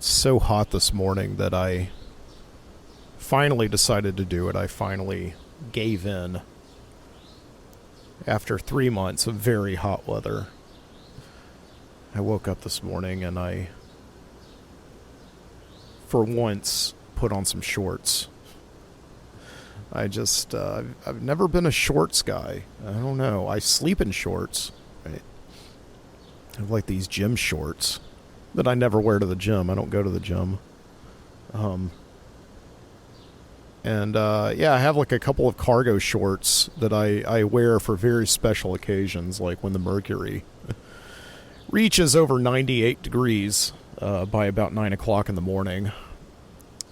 It's so hot this morning that I finally decided to do it. I finally gave in after 3 months of very hot weather. I woke up this morning and I, for once, put on some shorts. I've never been a shorts guy. I don't know. I sleep in shorts. Right? I have like these gym shorts that I never wear to the gym. I don't go to the gym. I have like a couple of cargo shorts that I wear for very special occasions, like when the mercury reaches over 98 degrees by about 9 o'clock in the morning.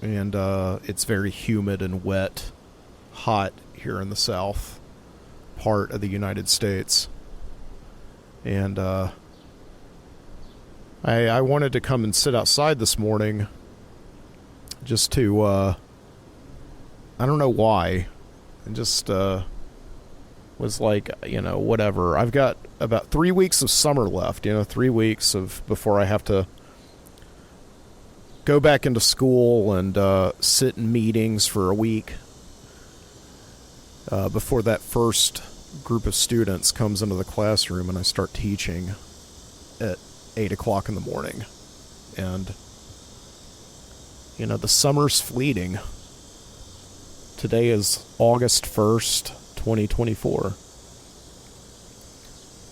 And it's very humid and wet, hot here in the south part of the United States. And I wanted to come and sit outside this morning just to, I don't know why. And just was like, whatever. I've got about 3 weeks of summer left, 3 weeks of before I have to go back into school and sit in meetings for a week before that first group of students comes into the classroom and I start teaching at 8 o'clock in the morning. And, the summer's fleeting. Today is August 1st, 2024.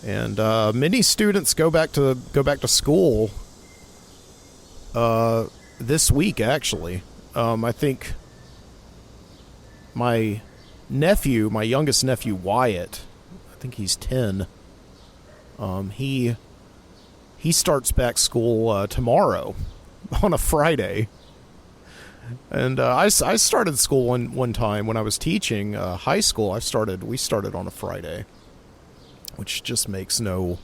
And many students go back to school this week, actually. I think my youngest nephew, Wyatt, I think he's 10. He starts back school tomorrow on a Friday. And I started school one time when I was teaching high school. We started on a Friday, which just makes no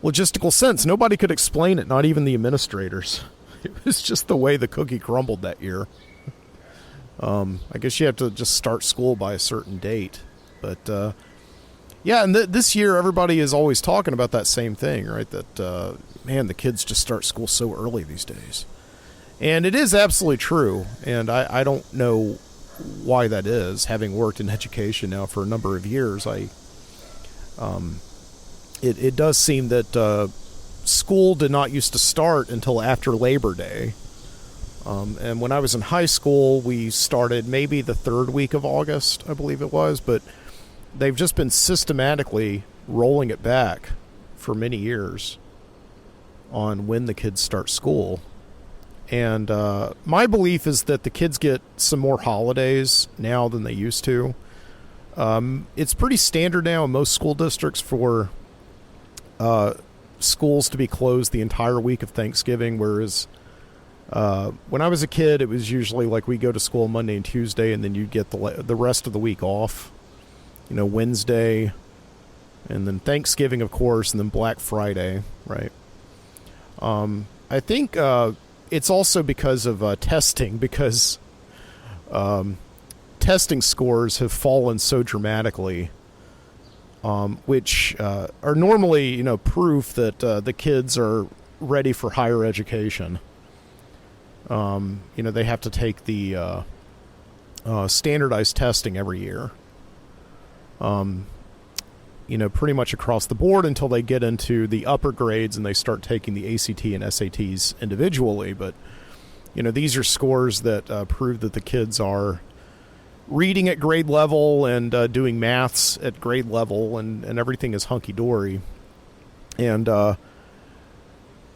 logistical sense. Nobody could explain it, not even the administrators. It was just the way the cookie crumbled that year. I guess you have to just start school by a certain date. But, and this year everybody is always talking about that same thing, right? That, the kids just start school so early these days. And it is absolutely true, and I don't know why that is. Having worked in education now for a number of years, it does seem that school did not used to start until after Labor Day. And when I was in high school, we started maybe the third week of August, I believe it was, but they've just been systematically rolling it back for many years on when the kids start school. And my belief is that the kids get some more holidays now than they used to. It's pretty standard now in most school districts for schools to be closed the entire week of Thanksgiving, whereas when I was a kid, it was usually like we go to school Monday and Tuesday, and then you'd get the rest of the week off. Wednesday, and then Thanksgiving, of course, and then Black Friday, right? I think it's also because of testing, because testing scores have fallen so dramatically, which are normally, proof that the kids are ready for higher education. They have to take the standardized testing every year, pretty much across the board until they get into the upper grades and they start taking the ACT and SATs individually. But, these are scores that prove that the kids are reading at grade level and doing maths at grade level, and everything is hunky-dory. And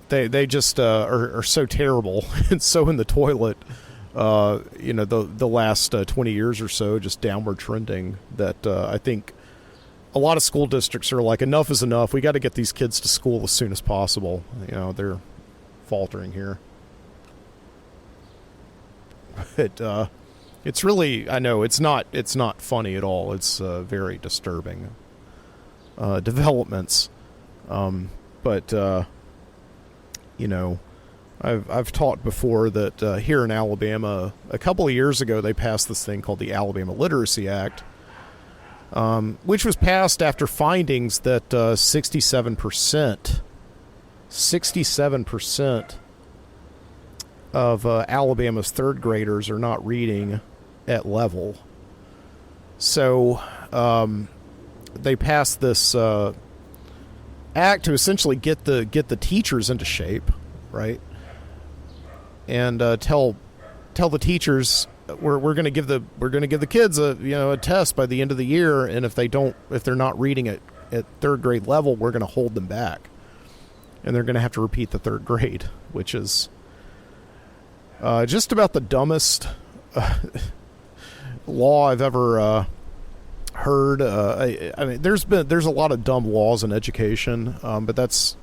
they just are so terrible and so in the toilet, the last 20 years or so, just downward trending, that I think a lot of school districts are like, enough is enough. We got to get these kids to school as soon as possible. They're faltering here. But it's really, I know it's not funny at all. It's very disturbing developments. But I've taught before that here in Alabama, a couple of years ago, they passed this thing called the Alabama Literacy Act, which was passed after findings that 67% of Alabama's third graders are not reading at level. So they passed this act to essentially get the teachers into shape, right? And tell the teachers we're going to give the kids a test by the end of the year, and if they're not reading at third grade level, we're going to hold them back, and they're going to have to repeat the third grade, which is just about the dumbest law I've ever heard. I mean, there's a lot of dumb laws in education, but that's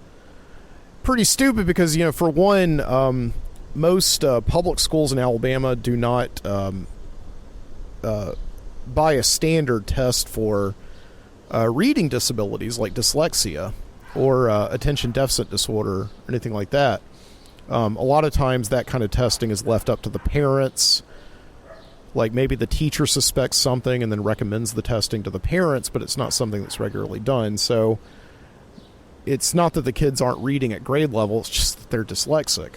pretty stupid because, for one, most public schools in Alabama do not buy a standard test for reading disabilities like dyslexia or attention deficit disorder or anything like that. A lot of times that kind of testing is left up to the parents. Like maybe the teacher suspects something and then recommends the testing to the parents, but it's not something that's regularly done. So it's not that the kids aren't reading at grade level, it's just that they're dyslexic.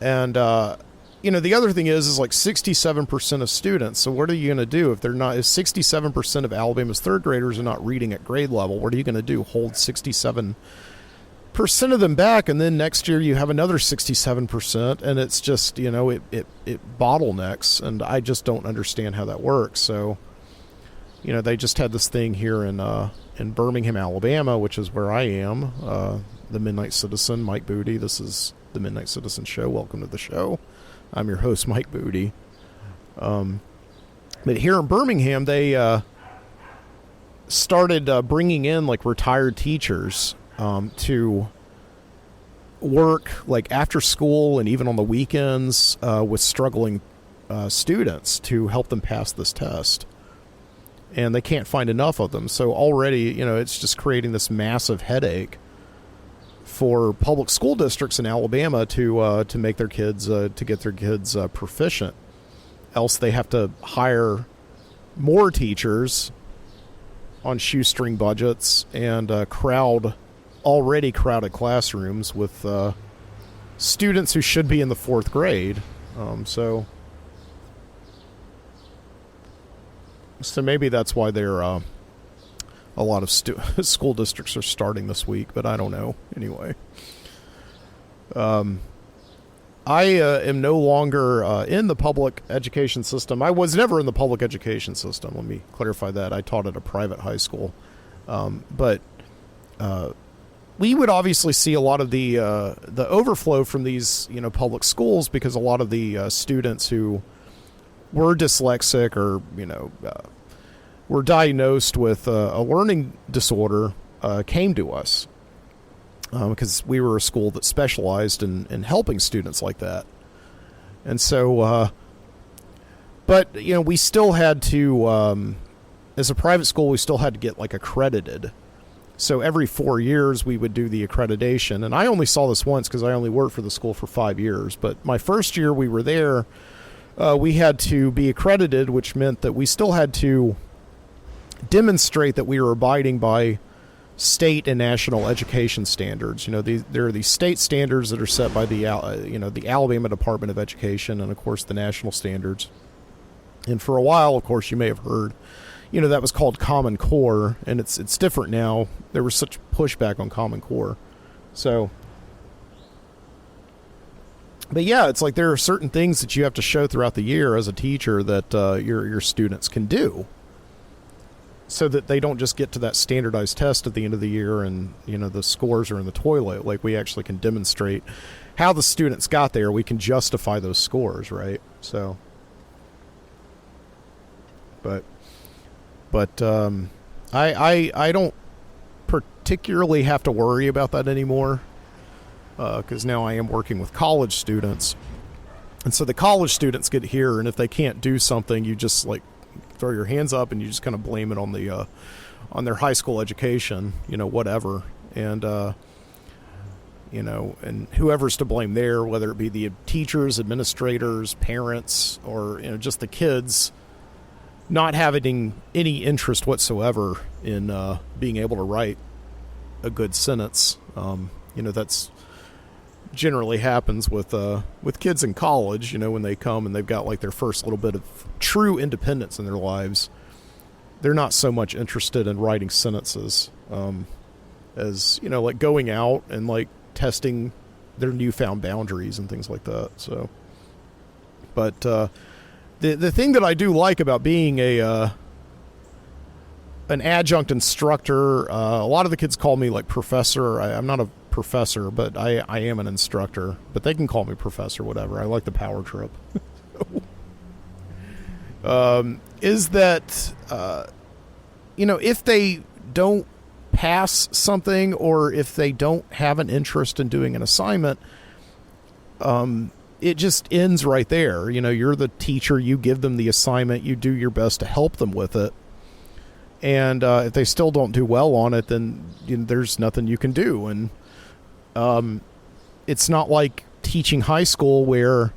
The other thing is like 67% of students. So what are you going to do if 67% of Alabama's third graders are not reading at grade level? What are you going to do? Hold 67% of them back, and then next year you have another 67%, and it's just, it bottlenecks, and I just don't understand how that works. So, they just had this thing here in Birmingham, Alabama, which is where I am, the Midnight Citizen, Mike Booty. This is the Midnight Citizen Show. Welcome to the show. I'm your host, Mike Booty. But here in Birmingham, they started bringing in like retired teachers to work like after school and even on the weekends with struggling students to help them pass this test. And they can't find enough of them. So already, it's just creating this massive headache for public school districts in Alabama to make their kids to get their kids proficient. Else they have to hire more teachers on shoestring budgets and already crowded classrooms with students who should be in the fourth grade. So maybe that's why a lot of school districts are starting this week, but I don't know. Anyway, I am no longer in the public education system. I was never in the public education system. Let me clarify that. I taught at a private high school, but we would obviously see a lot of the overflow from these public schools because a lot of the students who were dyslexic or were diagnosed with a learning disorder came to us because we were a school that specialized in helping students like that. And so, but we still had to, as a private school, we still had to get like accredited. So every 4 years we would do the accreditation. And I only saw this once because I only worked for the school for 5 years. But my first year we were there, we had to be accredited, which meant that we still had to demonstrate that we were abiding by state and national education standards. There are these state standards that are set by the Alabama Department of Education, and of course the national standards. And for a while, of course, you may have heard, that was called Common Core, and it's different now. There was such pushback on Common Core. So, but yeah, it's like there are certain things that you have to show throughout the year as a teacher that your students can do, so that they don't just get to that standardized test at the end of the year and the scores are in the toilet. Like, we actually can demonstrate how the students got there. We can justify those scores, right? So, but I don't particularly have to worry about that anymore because now I am working with college students, and so the college students get here, and if they can't do something, you just like throw your hands up and you just kind of blame it on the on their high school education, whatever, and and whoever's to blame there, whether it be the teachers, administrators, parents, or just the kids not having any interest whatsoever in being able to write a good sentence. generally happens with kids in college, when they come and they've got like their first little bit of true independence in their lives. They're not so much interested in writing sentences as like going out and like testing their newfound boundaries and things like that. So, but the thing that I do like about being an adjunct instructor, a lot of the kids call me like professor. I'm not a professor, but I am an instructor, but they can call me professor, whatever. I like the power trip. Is that if they don't pass something, or if they don't have an interest in doing an assignment, it just ends right there. You're the teacher, you give them the assignment, you do your best to help them with it, and if they still don't do well on it, then there's nothing you can do. And it's not like teaching high school where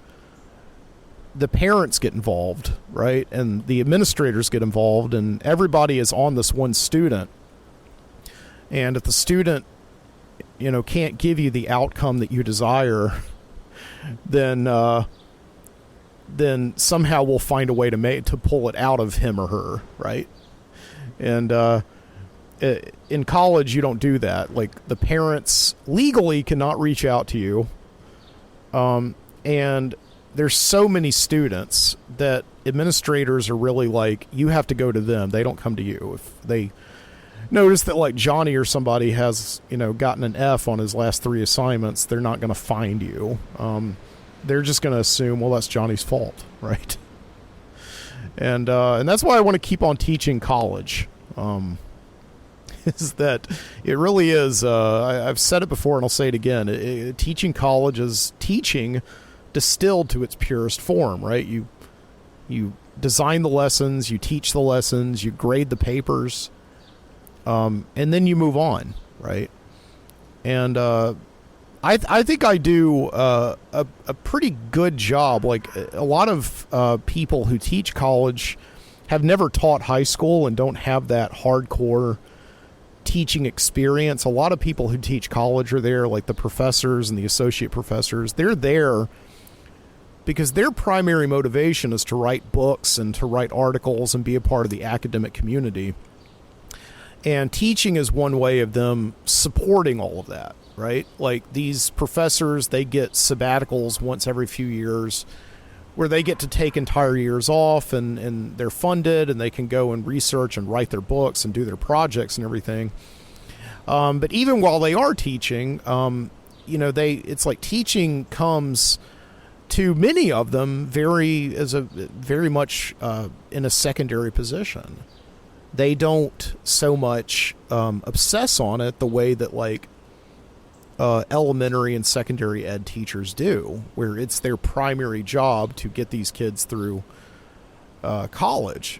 the parents get involved, right? And the administrators get involved, and everybody is on this one student. And if the student, can't give you the outcome that you desire, then somehow we'll find a way to pull it out of him or her, right? And in college, you don't do that. Like, the parents legally cannot reach out to you. And there's so many students that administrators are really like, you have to go to them. They don't come to you. If they notice that like Johnny or somebody has, gotten an F on his last 3 assignments, they're not going to find you. They're just going to assume, well, that's Johnny's fault, right? And that's why I want to keep on teaching college. Is that it really is, I've said it before and I'll say it again, teaching college is teaching distilled to its purest form, right? You design the lessons, you teach the lessons, you grade the papers, and then you move on, right? And I think I do a pretty good job. Like, a lot of people who teach college have never taught high school and don't have that hardcore teaching experience. A lot of people who teach college are there, like the professors and the associate professors. They're there because their primary motivation is to write books and to write articles and be a part of the academic community. And teaching is one way of them supporting all of that, right? Like, these professors, they get sabbaticals once every few years where they get to take entire years off, and they're funded, and they can go and research and write their books and do their projects and everything. But even while they are teaching, it's like teaching comes to many of them very much in a secondary position. They don't so much obsess on it the way that like elementary and secondary ed teachers do, where it's their primary job to get these kids through college.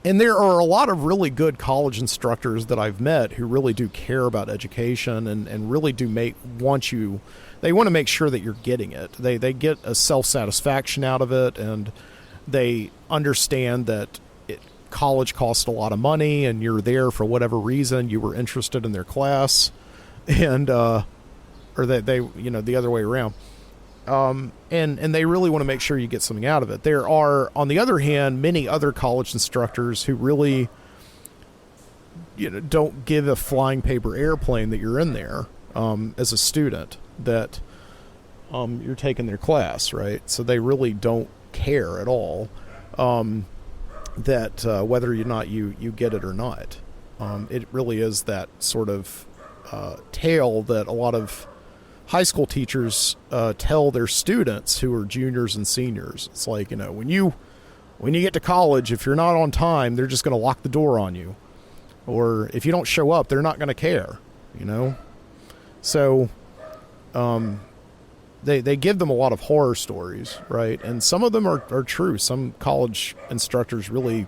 And there are a lot of really good college instructors that I've met who really do care about education and really do they want to make sure that you're getting it. They get a self-satisfaction out of it, and they understand that college costs a lot of money, and you're there for whatever reason. You were interested in their class, and or they the other way around. And they really want to make sure you get something out of it. There are, on the other hand, many other college instructors who really don't give a flying paper airplane that you're in there as a student, that you're taking their class, right? So they really don't care at all that whether or not you get it or not. It really is that sort of tale that a lot of high school teachers tell their students who are juniors and seniors. It's like, when you get to college, if you're not on time, they're just going to lock the door on you. Or if you don't show up, they're not going to care, So they give them a lot of horror stories, right? And some of them are true. Some college instructors really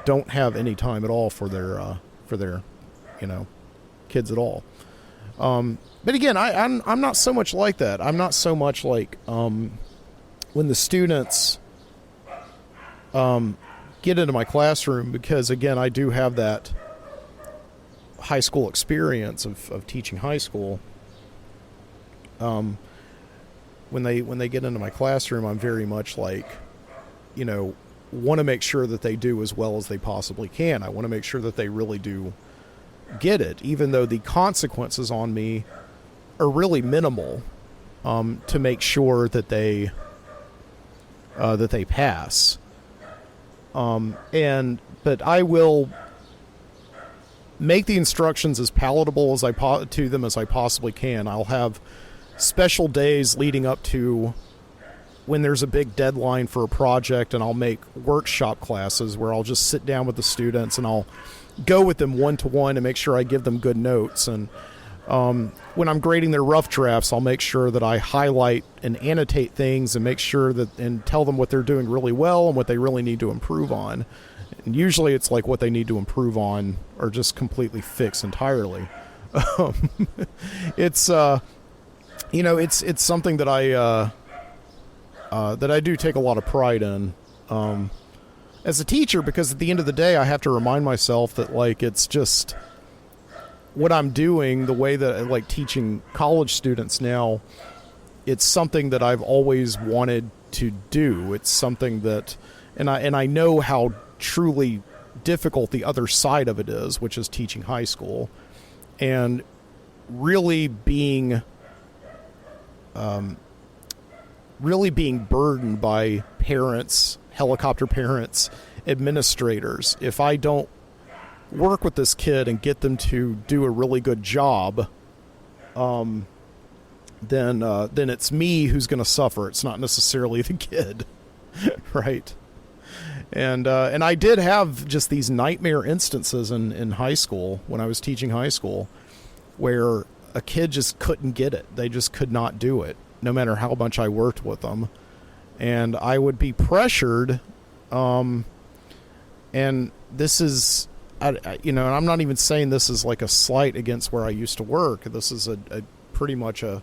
don't have any time at all for their kids at all. But again, I'm not so much like that. I'm not so much like when the students get into my classroom, because again, I do have that high school experience of teaching high school. When they get into my classroom, I'm very much like, want to make sure that they do as well as they possibly can. I want to make sure that they really do get it, even though the consequences on me are really minimal, to make sure that they pass. But I will make the instructions as palatable to them as I possibly can. I'll have special days leading up to when there's a big deadline for a project, and I'll make workshop classes where I'll just sit down with the students and I'll go with them one-to-one and make sure I give them good notes. And when I'm grading their rough drafts, I'll make sure that I highlight and annotate things and make sure that, and tell them what they're doing really well and what they really need to improve on. And usually it's like what they need to improve on or just completely fix entirely. It's something that I do take a lot of pride in, as a teacher, because at the end of the day, I have to remind myself that, like, it's just what I'm doing, the way that I like teaching college students now, it's something that I've always wanted to do. It's something that, and I know how truly difficult the other side of it is, which is teaching high school, and really being burdened by parents, helicopter parents, administrators. If I don't work with this kid and get them to do a really good job, then it's me who's going to suffer. It's not necessarily the kid, right? And I did have just these nightmare instances in high school when I was teaching high school, where a kid just couldn't get it. They just could not do it, no matter how much I worked with them. And I would be pressured, and this is, and I'm not even saying this is like a slight against where I used to work. This is a pretty much a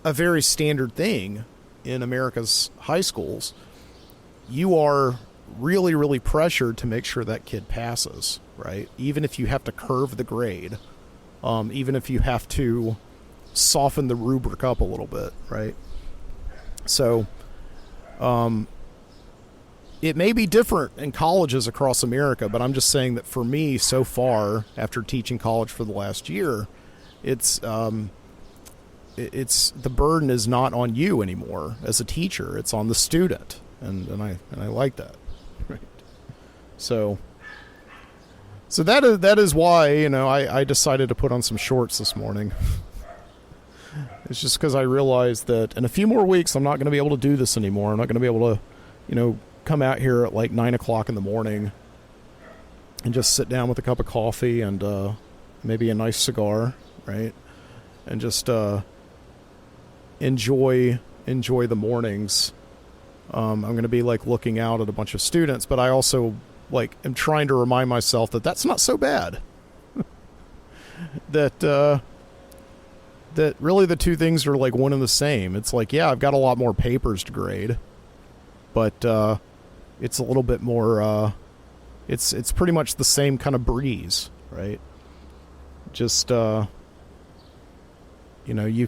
very standard thing in America's high schools. You are really, really pressured to make sure that kid passes, right? Even if you have to curve the grade, even if you have to soften the rubric up a little bit, right? So, it may be different in colleges across America, but I'm just saying that for me, so far, after teaching college for the last year, it's the burden is not on you anymore as a teacher. It's on the student, and I like that. Right. So that is why I decided to put on some shorts this morning. It's just because I realized that in a few more weeks I'm not going to be able to do this anymore. I'm not going to be able to, come out here at like 9 o'clock in the morning and just sit down with a cup of coffee and maybe a nice cigar, right? And just enjoy the mornings. I'm going to be like looking out at a bunch of students, but I also am trying to remind myself that that's not so bad. that really the two things are like one and the same. It's like, yeah, I've got a lot more papers to grade, but it's a little bit more, it's pretty much the same kind of breeze, right? Just, you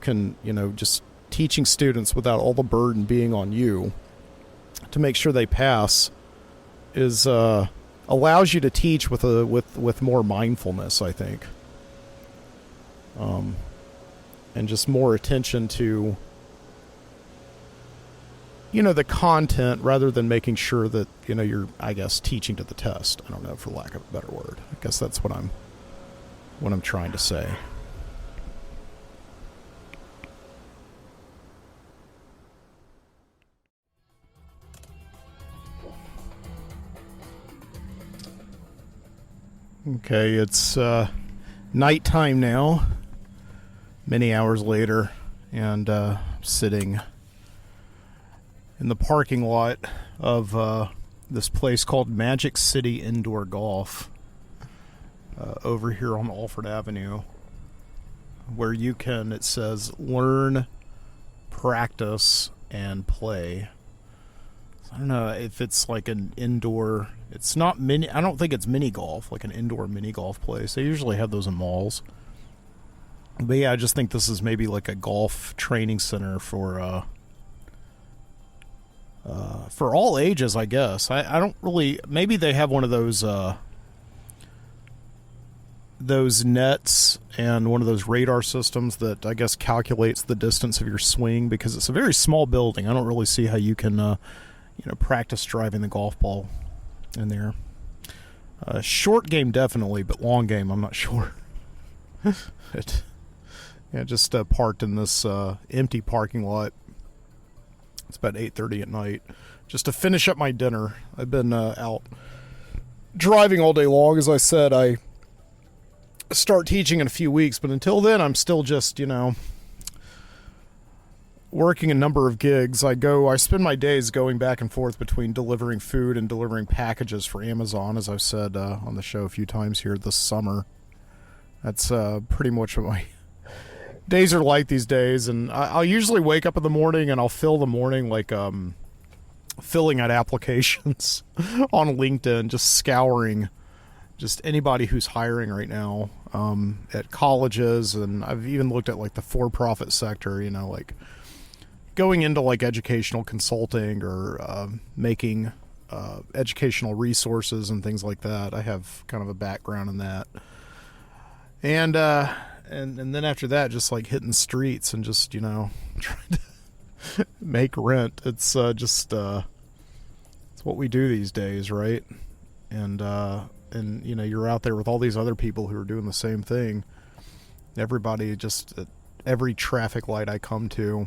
can, just teaching students without all the burden being on you to make sure they pass is, allows you to teach with more mindfulness, I think. And just more attention to, the content rather than making sure that, you're, I guess, teaching to the test. I don't know, for lack of a better word. I guess that's what I'm trying to say. Okay, it's nighttime now, many hours later, and sitting in the parking lot of this place called Magic City Indoor Golf over here on Alford Avenue, where you can, it says, learn, practice, and play. I don't know if it's like an indoor, it's not mini, I don't think it's mini golf, like an indoor mini golf place. They usually have those in malls. But yeah, I just think this is maybe like a golf training center for all ages, I guess. I don't really. Maybe they have one of those nets and one of those radar systems that I guess calculates the distance of your swing, because it's a very small building. I don't really see how you can practice driving the golf ball in there. Short game definitely, but long game I'm not sure. Just parked in this empty parking lot. It's about 8:30 at night, just to finish up my dinner. I've been out driving all day long. As I said, I start teaching in a few weeks, but until then I'm still just working a number of gigs. I spend my days going back and forth between delivering food and delivering packages for Amazon, as I've said on the show a few times here this summer. That's pretty much what my days are like these days. And I'll usually wake up in the morning and I'll fill the morning like filling out applications on LinkedIn, just scouring just anybody who's hiring right now at colleges. And I've even looked at like the for-profit sector, like going into like educational consulting or making educational resources and things like that. I have kind of a background in that. And then after that, just like hitting streets and just, trying to make rent. It's it's what we do these days, right? And you're out there with all these other people who are doing the same thing. Everybody just at every traffic light I come to,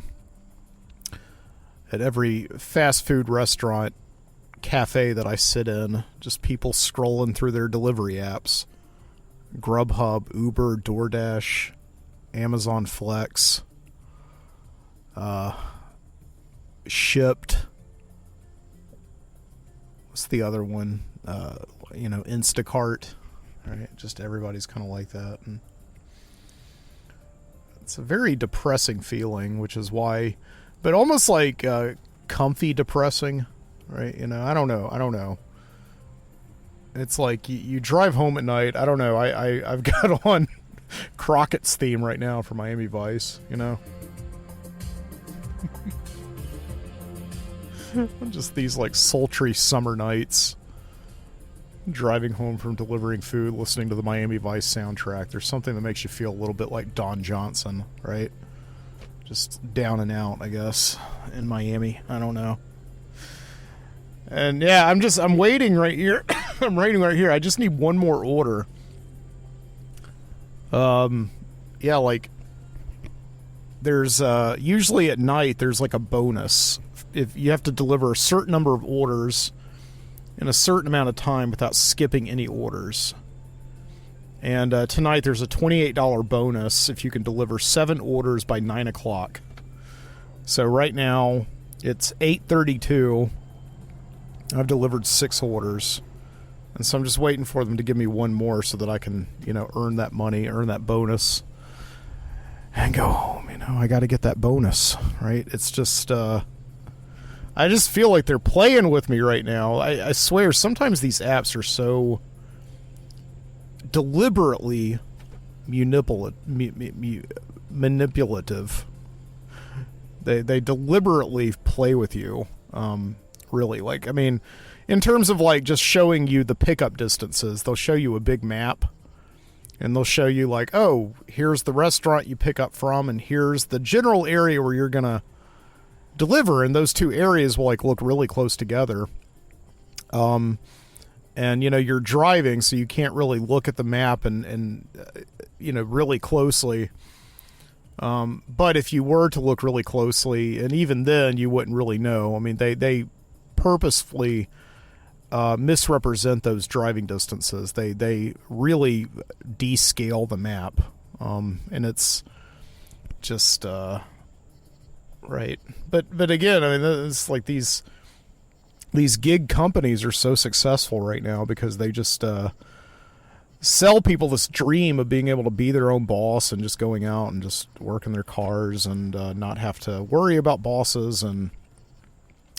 at every fast food restaurant, cafe that I sit in, just people scrolling through their delivery apps. Grubhub, Uber, DoorDash, Amazon Flex, Shipped. What's the other one? Instacart. Right? Just everybody's kind of like that. And it's a very depressing feeling, which is why, but almost like comfy depressing, right? I don't know. It's like you drive home at night. I don't know. I've got on Crockett's theme right now for Miami Vice, Just these like sultry summer nights, driving home from delivering food, listening to the Miami Vice soundtrack. There's something that makes you feel a little bit like Don Johnson, right? Just down and out, I guess, in Miami. I don't know. And yeah, I'm waiting right here. I'm waiting right here. I just need one more order. Like there's usually at night there's like a bonus if you have to deliver a certain number of orders in a certain amount of time without skipping any orders. And tonight there's a $28 bonus if you can deliver 7 orders by 9 o'clock. So right now it's 8:32. I've delivered 6 orders. And so I'm just waiting for them to give me one more so that I can, earn that money, earn that bonus, and go home. I got to get that bonus, right? It's just, I just feel like they're playing with me right now. I swear, sometimes these apps are so deliberately manipulative. They deliberately play with you. Really, in terms of like just showing you the pickup distances, they'll show you a big map and they'll show you like, oh, here's the restaurant you pick up from and here's the general area where you're gonna deliver, and those two areas will like look really close together. And you're driving, so you can't really look at the map and really closely. But if you were to look really closely, and even then you wouldn't really know. They purposefully misrepresent those driving distances. They really descale the map, and it's just right. But again, it's like these gig companies are so successful right now because they just sell people this dream of being able to be their own boss and just going out and just working their cars and not have to worry about bosses and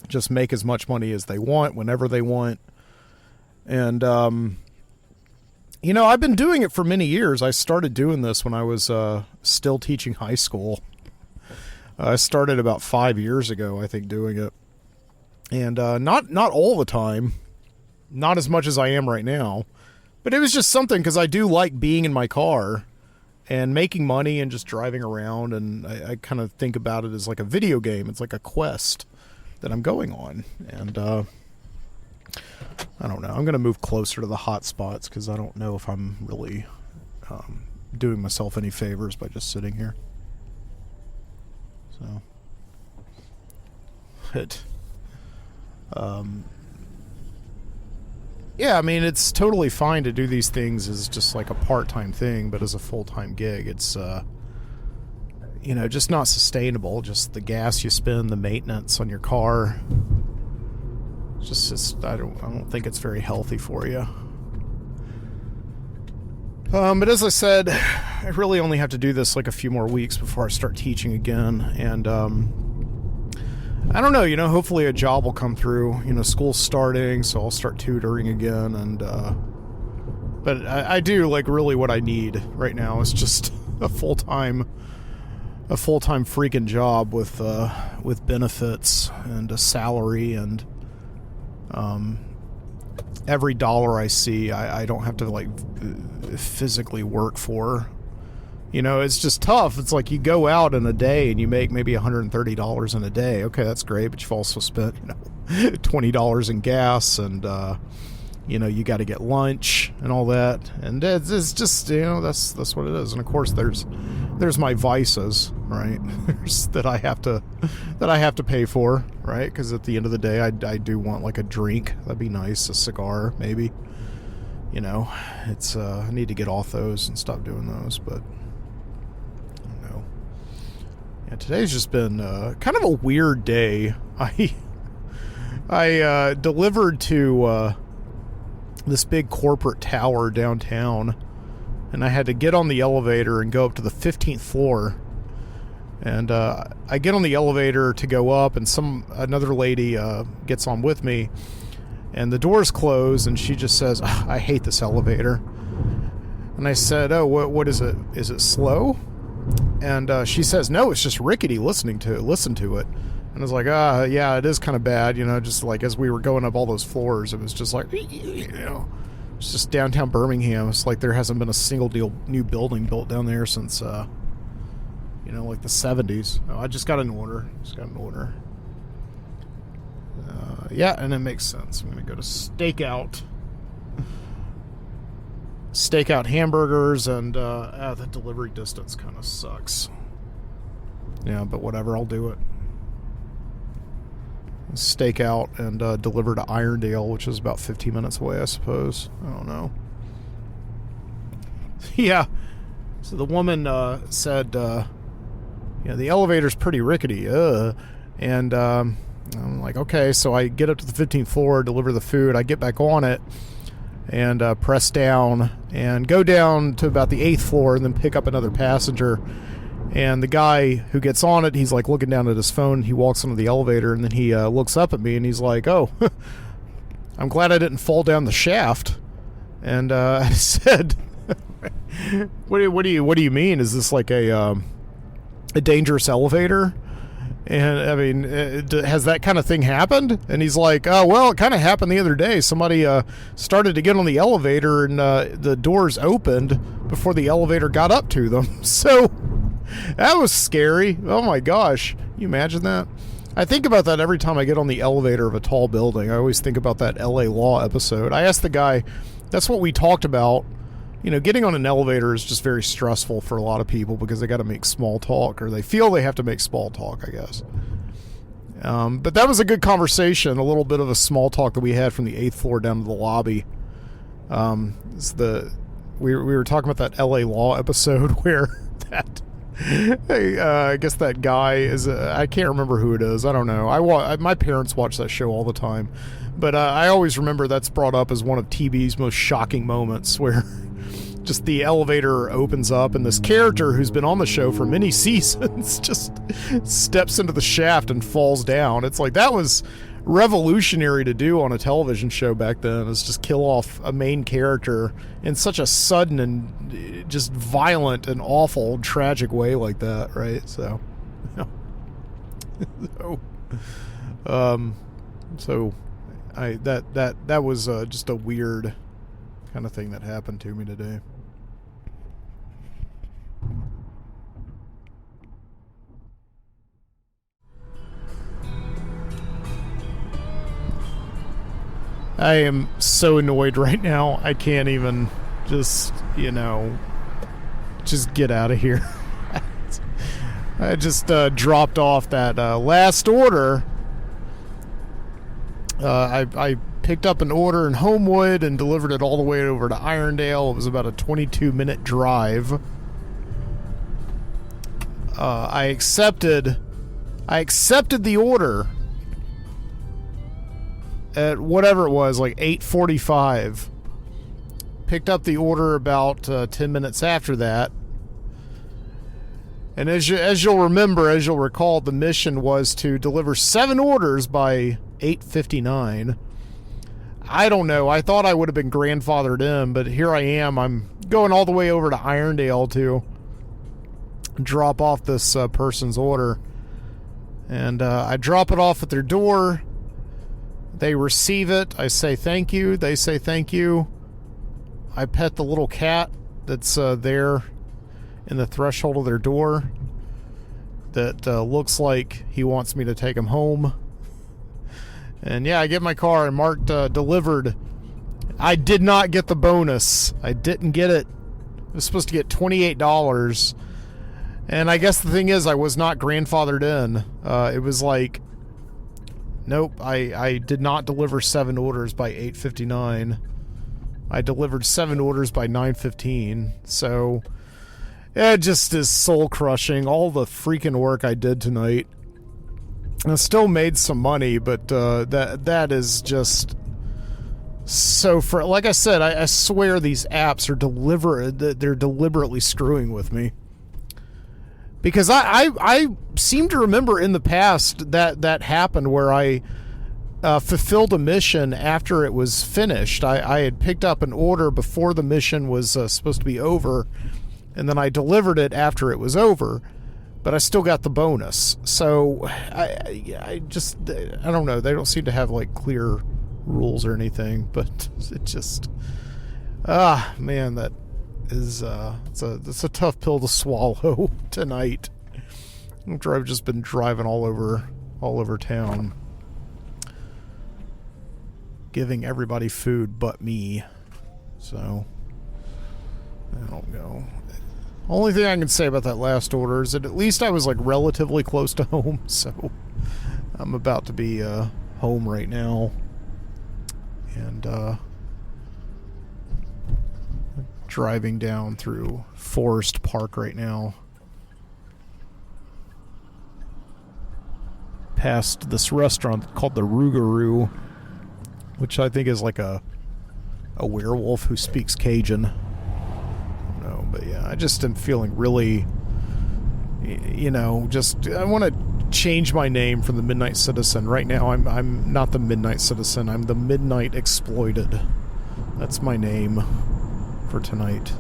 just make as much money as they want whenever they want. And I've been doing it for many years. I started doing this when I was still teaching high school. I started about 5 years ago, I think, doing it. And not all the time. Not as much as I am right now. But it was just something because I do like being in my car and making money and just driving around. And I kind of think about it as like a video game. It's like a quest that I'm going on. And I don't know. I'm going to move closer to the hot spots because I don't know if I'm really doing myself any favors by just sitting here. So, yeah, I mean, it's totally fine to do these things as just like a part-time thing, but as a full-time gig, it's, just not sustainable. Just the gas you spend, the maintenance on your car. I don't think it's very healthy for you. But as I said, I really only have to do this like a few more weeks before I start teaching again. And, I don't know, hopefully a job will come through. School's starting, so I'll start tutoring again. And, but I do like really what I need right now is just a full-time freaking job with benefits and a salary and, every dollar I see, I don't have to like physically work for. It's just tough. It's like you go out in a day and you make maybe $130 in a day. Okay, that's great, but you've also spent, $20 in gas and, you got to get lunch and all that. And it's just, that's what it is. And of course there's my vices, right? that I have to pay for, right? Because at the end of the day, I do want like a drink. That'd be nice. A cigar, maybe. It's, I need to get off those and stop doing those, but I don't know. Yeah, today's just been, kind of a weird day. I delivered to, this big corporate tower downtown, and I had to get on the elevator and go up to the 15th floor. And I get on the elevator to go up, and another lady gets on with me, and the doors close, and she just says, "I hate this elevator." And I said, "Oh, what is it? Is it slow?" And she says, "No, it's just rickety. Listen to it." And I was like, yeah, it is kind of bad, just like as we were going up all those floors, it was just like, it's just downtown Birmingham. It's like there hasn't been a single new building built down there since, like the 70s. I just got an order. Yeah, and it makes sense. I'm going to go to Stakeout hamburgers, and the delivery distance kind of sucks. Yeah, but whatever, I'll do it. Stake out and deliver to Irondale, which is about 15 minutes away, I suppose. I don't know. Yeah. So the woman said, the elevator's pretty rickety. And I'm like, okay. So I get up to the 15th floor, deliver the food. I get back on it and press down and go down to about the 8th floor and then pick up another passenger. And the guy who gets on it, he's like looking down at his phone. He walks onto the elevator, and then he looks up at me, and he's like, "Oh, I'm glad I didn't fall down the shaft." And I said, "What do you mean? Is this like a dangerous elevator?" And I mean, has that kind of thing happened? And he's like, "Oh, well, it kind of happened the other day. Somebody started to get on the elevator, and the doors opened before the elevator got up to them." So. That was scary. Oh my gosh. Can you imagine that? I think about that every time I get on the elevator of a tall building. I always think about that LA Law episode. I asked the guy, that's what we talked about. Getting on an elevator is just very stressful for a lot of people because they got to make small talk, or they feel they have to make small talk, I guess. But that was a good conversation, a little bit of a small talk that we had from the 8th floor down to the lobby. We were talking about that LA Law episode where that... I guess that guy is I can't remember who it is. I don't know. My parents watch that show all the time, but I always remember that's brought up as one of TV's most shocking moments, where just the elevator opens up and this character who's been on the show for many seasons just steps into the shaft and falls down. It's like that was revolutionary to do on a television show back then, is just kill off a main character in such a sudden and just violent and awful, tragic way like that, right? So, that was just a weird kind of thing that happened to me today. I am so annoyed right now. I can't even just get out of here. I just dropped off that last order. I picked up an order in Homewood and delivered it all the way over to Irondale. It was about a 22-minute drive. I accepted the order at whatever it was, like 8:45. Picked up the order about 10 minutes after that. And as you'll recall, the mission was to deliver 7 orders by 8:59. I don't know. I thought I would have been grandfathered in, but here I am. I'm going all the way over to Irondale to drop off this person's order. And I drop it off at their door. They receive it. I say thank you. They say thank you. I pet the little cat that's there in the threshold of their door that looks like he wants me to take him home. And yeah, I get my car and marked delivered. I did not get the bonus. I didn't get it. I was supposed to get $28. And I guess the thing is, I was not grandfathered in. It was like, nope, I did not deliver 7 orders by 8:59. I delivered 7 orders by 9:15. So it just is soul crushing. All the freaking work I did tonight. I still made some money, but that is just so. Like I said, I swear these apps are they're deliberately screwing with me. Because I seem to remember in the past that happened where I fulfilled a mission after it was finished. I had picked up an order before the mission was supposed to be over, and then I delivered it after it was over, but I still got the bonus. So I don't know. They don't seem to have like clear rules or anything, but it just man, that is it's a tough pill to swallow tonight. After I've just been driving all over town, giving everybody food but me. So I don't know. Only thing I can say about that last order is that at least I was like relatively close to home. So I'm about to be home right now, and driving down through Forest Park right now, past this restaurant called the Rougarou, which I think is like a werewolf who speaks Cajun. No, but yeah, I just am feeling really, I want to change my name from the Midnight Citizen. Right now I'm not the Midnight Citizen, I'm the Midnight Exploited. That's my name for tonight.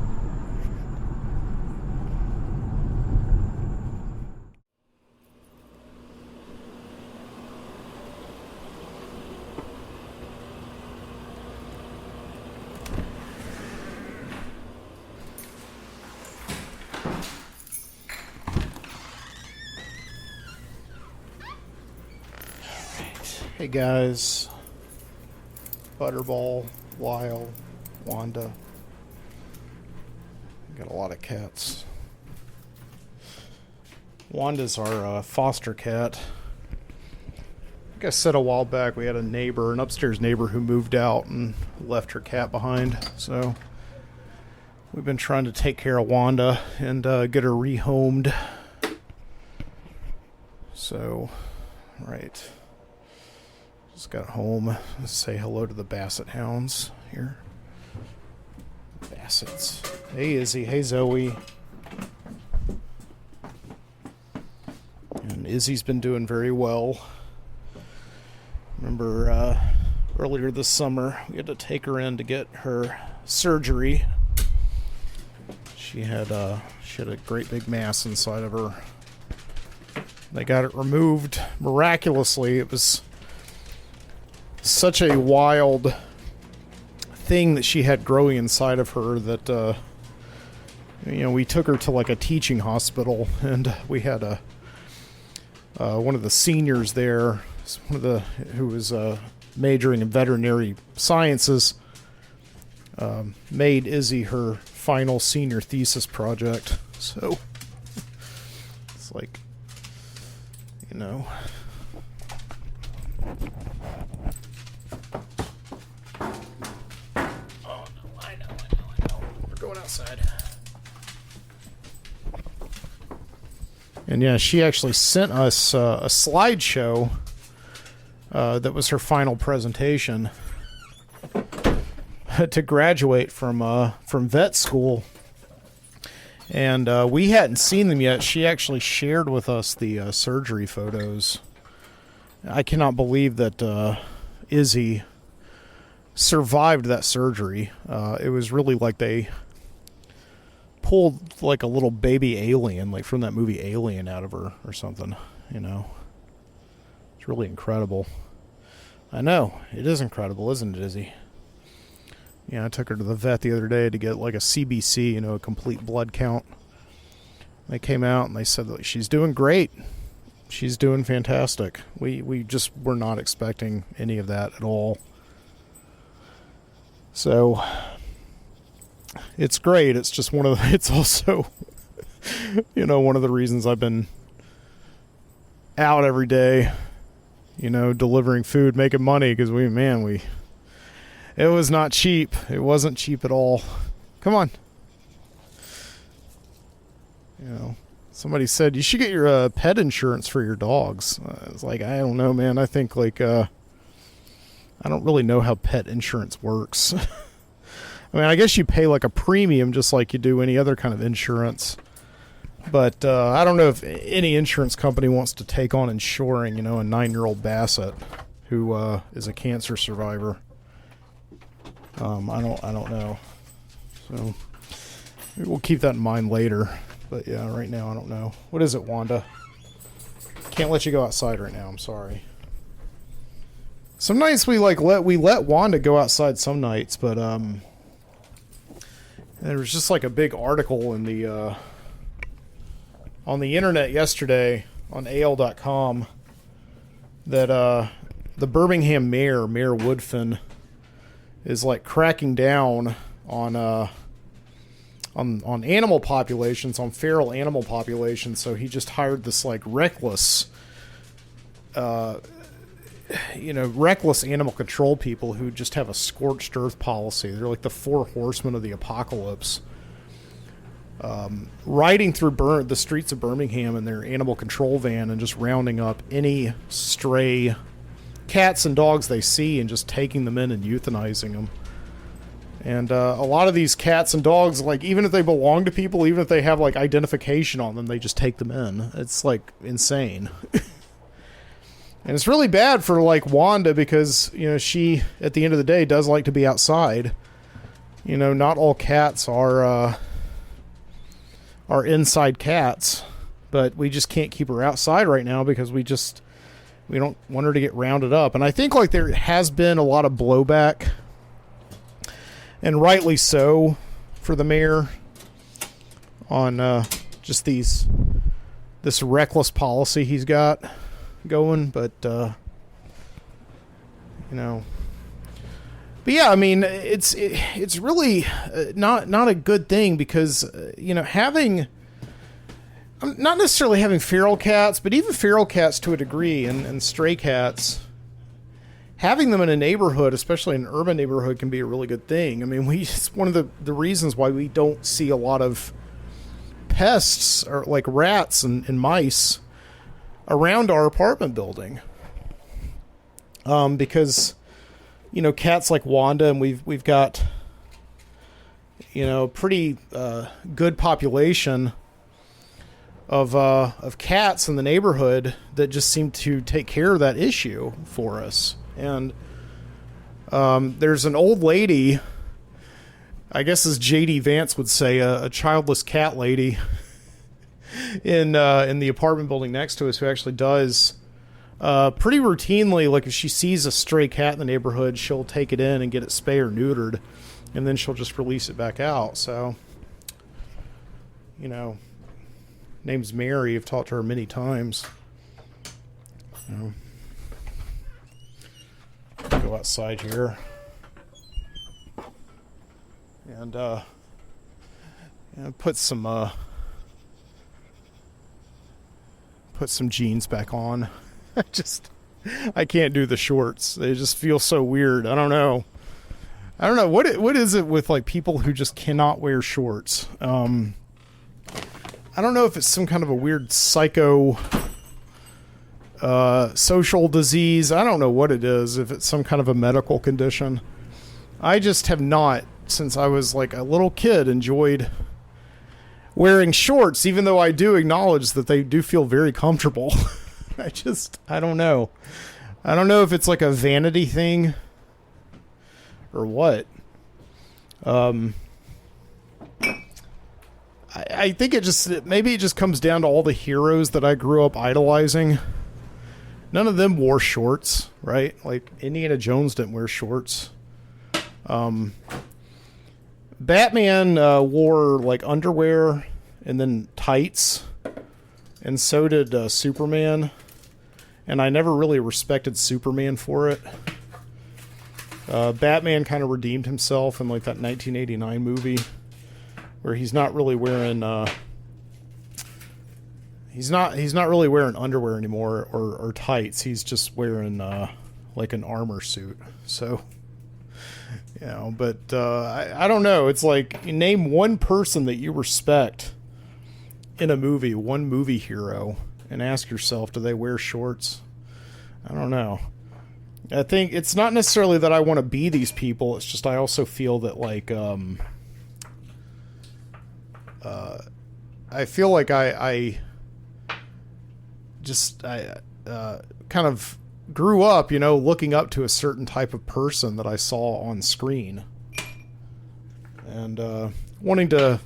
Hey guys, Butterball, Lyle, Wanda. Got a lot of cats. Wanda's our foster cat. Like I said a while back, we had an upstairs neighbor who moved out and left her cat behind. So we've been trying to take care of Wanda and get her rehomed. So, right. Just got home. Let's say hello to the Basset hounds here. Bassets. Hey Izzy, hey Zoe. And Izzy's been doing very well. Remember earlier this summer, we had to take her in to get her surgery. She had a great big mass inside of her. They got it removed miraculously. It was such a wild thing that she had growing inside of her that we took her to like a teaching hospital, and we had one of the seniors there, who was majoring in veterinary sciences, made Izzy her final senior thesis project. So it's like, Oh, no, I know. We're going outside. And yeah, she actually sent us a slideshow that was her final presentation to graduate from vet school. And we hadn't seen them yet. She actually shared with us the surgery photos. I cannot believe that Izzy survived that surgery. It was really like they pulled like a little baby alien, like from that movie Alien, out of her or something. It's really incredible. I know, it is incredible, isn't it, Izzy? Yeah, I took her to the vet the other day to get like a CBC, a complete blood count. They came out and they said that she's doing great. She's doing fantastic. We just were not expecting any of that at all. So it's great. It's just it's also, one of the reasons I've been out every day, delivering food, making money, because it was not cheap. It wasn't cheap at all. Come on. Somebody said you should get your pet insurance for your dogs. It's like, I don't know, man. I think I don't really know how pet insurance works. I guess you pay like a premium just like you do any other kind of insurance. But I don't know if any insurance company wants to take on insuring, a 9-year-old Basset who is a cancer survivor. I don't know. So we'll keep that in mind later. But yeah, right now I don't know. What is it, Wanda? Can't let you go outside right now. I'm sorry. Some nights we let Wanda go outside some nights, but there was just like a big article in the on the internet yesterday on AL.com that the Birmingham mayor, Mayor Woodfin, is like cracking down on animal populations, on feral animal populations. So he just hired this like reckless animal control people who just have a scorched earth policy. They're like the 4 horsemen of the apocalypse, riding through the streets of Birmingham in their animal control van and just rounding up any stray cats and dogs they see and just taking them in and euthanizing them. And a lot of these cats and dogs, like, even if they belong to people, even if they have like identification on them, they just take them in. It's like insane. And it's really bad for like Wanda because, she at the end of the day does like to be outside. Not all cats are inside cats, but we just can't keep her outside right now because we don't want her to get rounded up. And I think like there has been a lot of blowback, and rightly so, for the mayor on just this reckless policy he's got going. But but yeah, it's really not a good thing because having, not necessarily having feral cats, but even feral cats to a degree, and stray cats, having them in a neighborhood, especially an urban neighborhood, can be a really good thing. It's one of the reasons why we don't see a lot of pests or like rats and mice around our apartment building. Because, cats like Wanda, and we've got, pretty good population of cats in the neighborhood that just seem to take care of that issue for us. And there's an old lady, I guess as J.D. Vance would say, a childless cat lady in the apartment building next to us who actually does pretty routinely, like if she sees a stray cat in the neighborhood, she'll take it in and get it spayed or neutered, and then she'll just release it back out. So, name's Mary. I've talked to her many times. Go outside here and put some jeans back on. I can't do the shorts. They just feel so weird. I don't know what is it with like people who just cannot wear shorts. I don't know if it's some kind of a weird social disease. I don't know what it is, if it's some kind of a medical condition. I just have not, since I was like a little kid, enjoyed wearing shorts, even though I do acknowledge that they do feel very comfortable. I don't know. I don't know if it's like a vanity thing or what. I think maybe it just comes down to all the heroes that I grew up idolizing. None of them wore shorts, right? Like Indiana Jones didn't wear shorts. Batman wore like underwear and then tights, and so did Superman. And I never really respected Superman for it. Batman kind of redeemed himself in like that 1989 movie, where he's not really wearing he's not really wearing underwear anymore or tights. He's just wearing like an armor suit. So, but I don't know. It's like, you name one person that you respect in a movie, one movie hero, and ask yourself, do they wear shorts? I don't know. I think it's not necessarily that I want to be these people. It's just I also feel that like I feel like I kind of grew up, looking up to a certain type of person that I saw on screen, and wanting to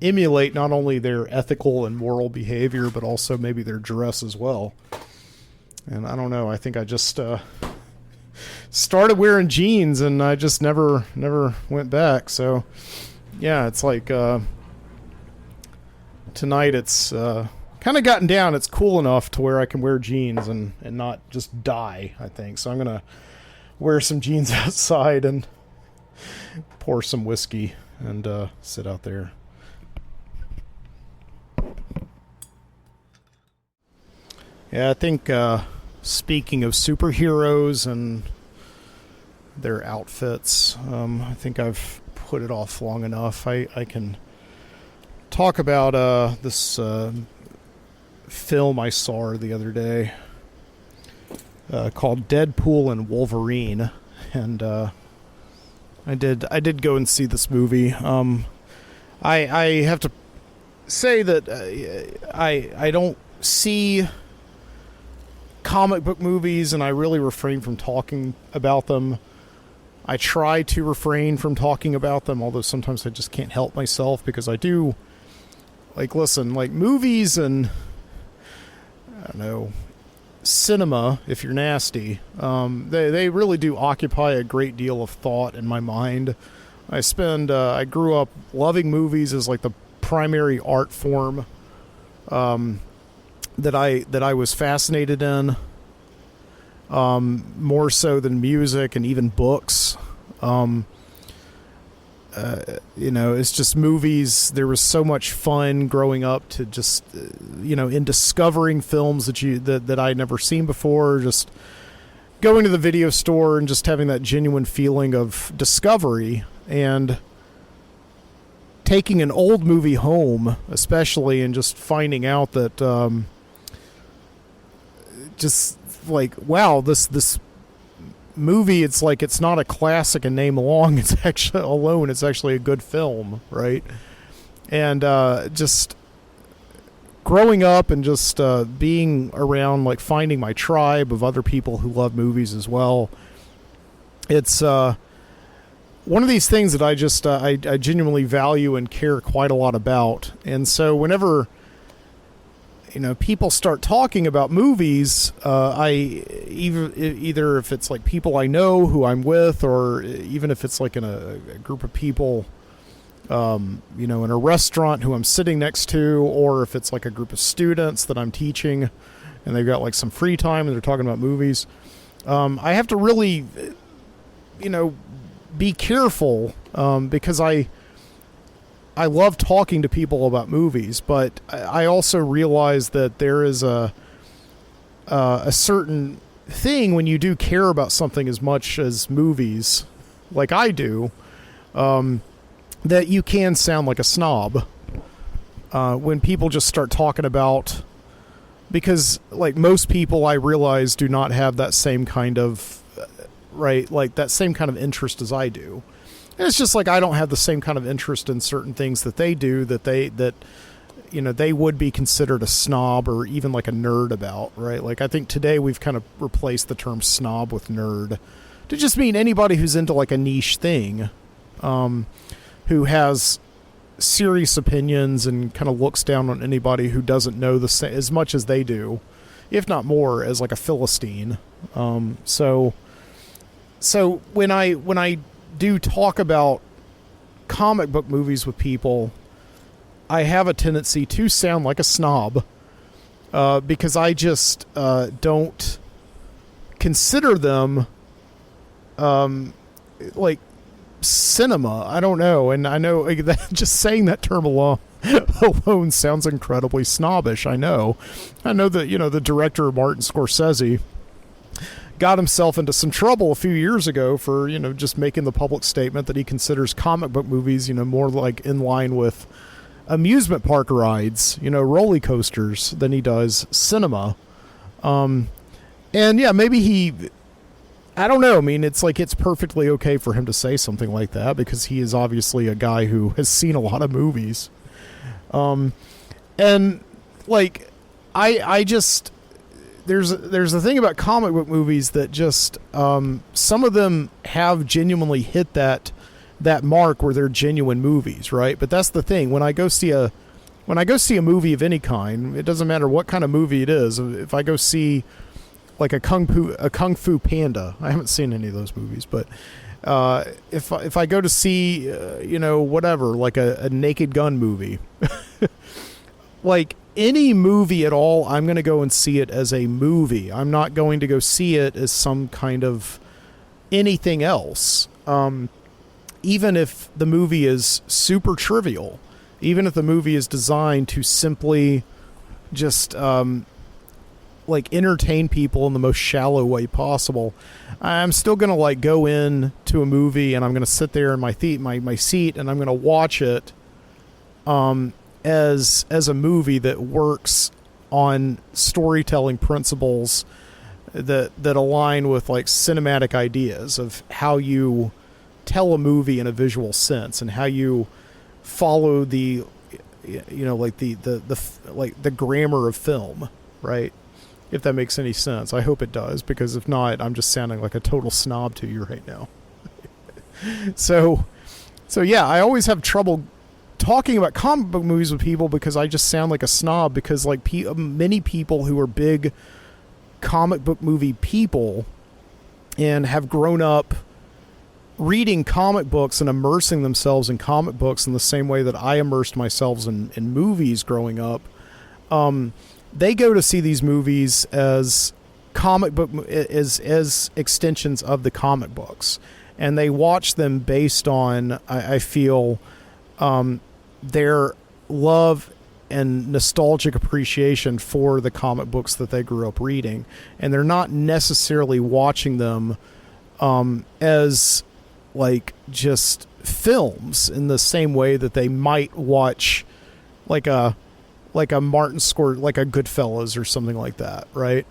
emulate not only their ethical and moral behavior, but also maybe their dress as well. And I don't know, I think I just started wearing jeans, and I just never went back. So yeah, it's like tonight it's kind of gotten down. It's cool enough to where I can wear jeans and not just die, I think. So I'm going to wear some jeans outside and pour some whiskey and sit out there. Yeah, I think speaking of superheroes and their outfits, I think I've put it off long enough. I can talk about this film I saw the other day called Deadpool and Wolverine, and I did go and see this movie. I have to say that I don't see comic book movies, and I really refrain from talking about them. I try to refrain from talking about them, although sometimes I just can't help myself, because I do listen, movies and I don't know, cinema, if you're nasty, they really do occupy a great deal of thought in my mind. I grew up loving movies as like the primary art form that I was fascinated in, more so than music and even books. It's just movies. There was so much fun growing up to just, in discovering films that I'd never seen before, just going to the video store and just having that genuine feeling of discovery, and taking an old movie home, especially, and just finding out that, just like, wow, this movie, it's like, it's not a classic in name alone, it's actually a good film, right? And just growing up and just being around, like, finding my tribe of other people who love movies as well, it's one of these things that I genuinely value and care quite a lot about. And so whenever people start talking about movies, I either if it's like people I know who I'm with, or even if it's like in a group of people, in a restaurant who I'm sitting next to, or if it's like a group of students that I'm teaching and they've got like some free time and they're talking about movies, I have to really, be careful, because I love talking to people about movies, but I also realize that there is a certain thing when you do care about something as much as movies, like I do, that you can sound like a snob when people just start talking about, because like most people I realize do not have that same kind of that same kind of interest as I do. And it's just like I don't have the same kind of interest in certain things that they do, that they would be considered a snob or even like a nerd about, right? Like I think today we've kind of replaced the term snob with nerd to just mean anybody who's into like a niche thing, who has serious opinions and kind of looks down on anybody who doesn't know as much as they do, if not more, as like a Philistine. So when I do talk about comic book movies with people, I have a tendency to sound like a snob, because I just don't consider them like cinema. I don't know, and I know that just saying that term alone sounds incredibly snobbish. I know that the director Martin Scorsese got himself into some trouble a few years ago for just making the public statement that he considers comic book movies more like in line with amusement park rides, roller coasters, than he does cinema. And yeah, maybe I don't know. I mean, it's like it's perfectly okay for him to say something like that because he is obviously a guy who has seen a lot of movies. And like I just there's a thing about comic book movies that just some of them have genuinely hit that mark where they're genuine movies, right? But that's the thing. When I go see a movie of any kind, it doesn't matter what kind of movie it is. If I go see like a Kung Fu Panda, I haven't seen any of those movies, but if I go to see whatever, like a Naked Gun movie, like any movie at all, I'm going to go and see it as a movie. I'm not going to go see it as some kind of anything else. Even if the movie is super trivial, even if the movie is designed to simply just like entertain people in the most shallow way possible, I'm still going to like go in to a movie and I'm going to sit there in my seat and I'm going to watch it as a movie that works on storytelling principles that align with like cinematic ideas of how you tell a movie in a visual sense and how you follow the like the grammar of film, right? If that makes any sense. I hope it does, because if not, I'm just sounding like a total snob to you right now. So yeah, I always have trouble talking about comic book movies with people because I just sound like a snob, because like many people who are big comic book movie people and have grown up reading comic books and immersing themselves in comic books in the same way that I immersed myself in movies growing up, they go to see these movies as comic book as extensions of the comic books, and they watch them based on I feel their love and nostalgic appreciation for the comic books that they grew up reading, and they're not necessarily watching them as like just films in the same way that they might watch like a Martin Scorsese, like a Goodfellas or something like that, right?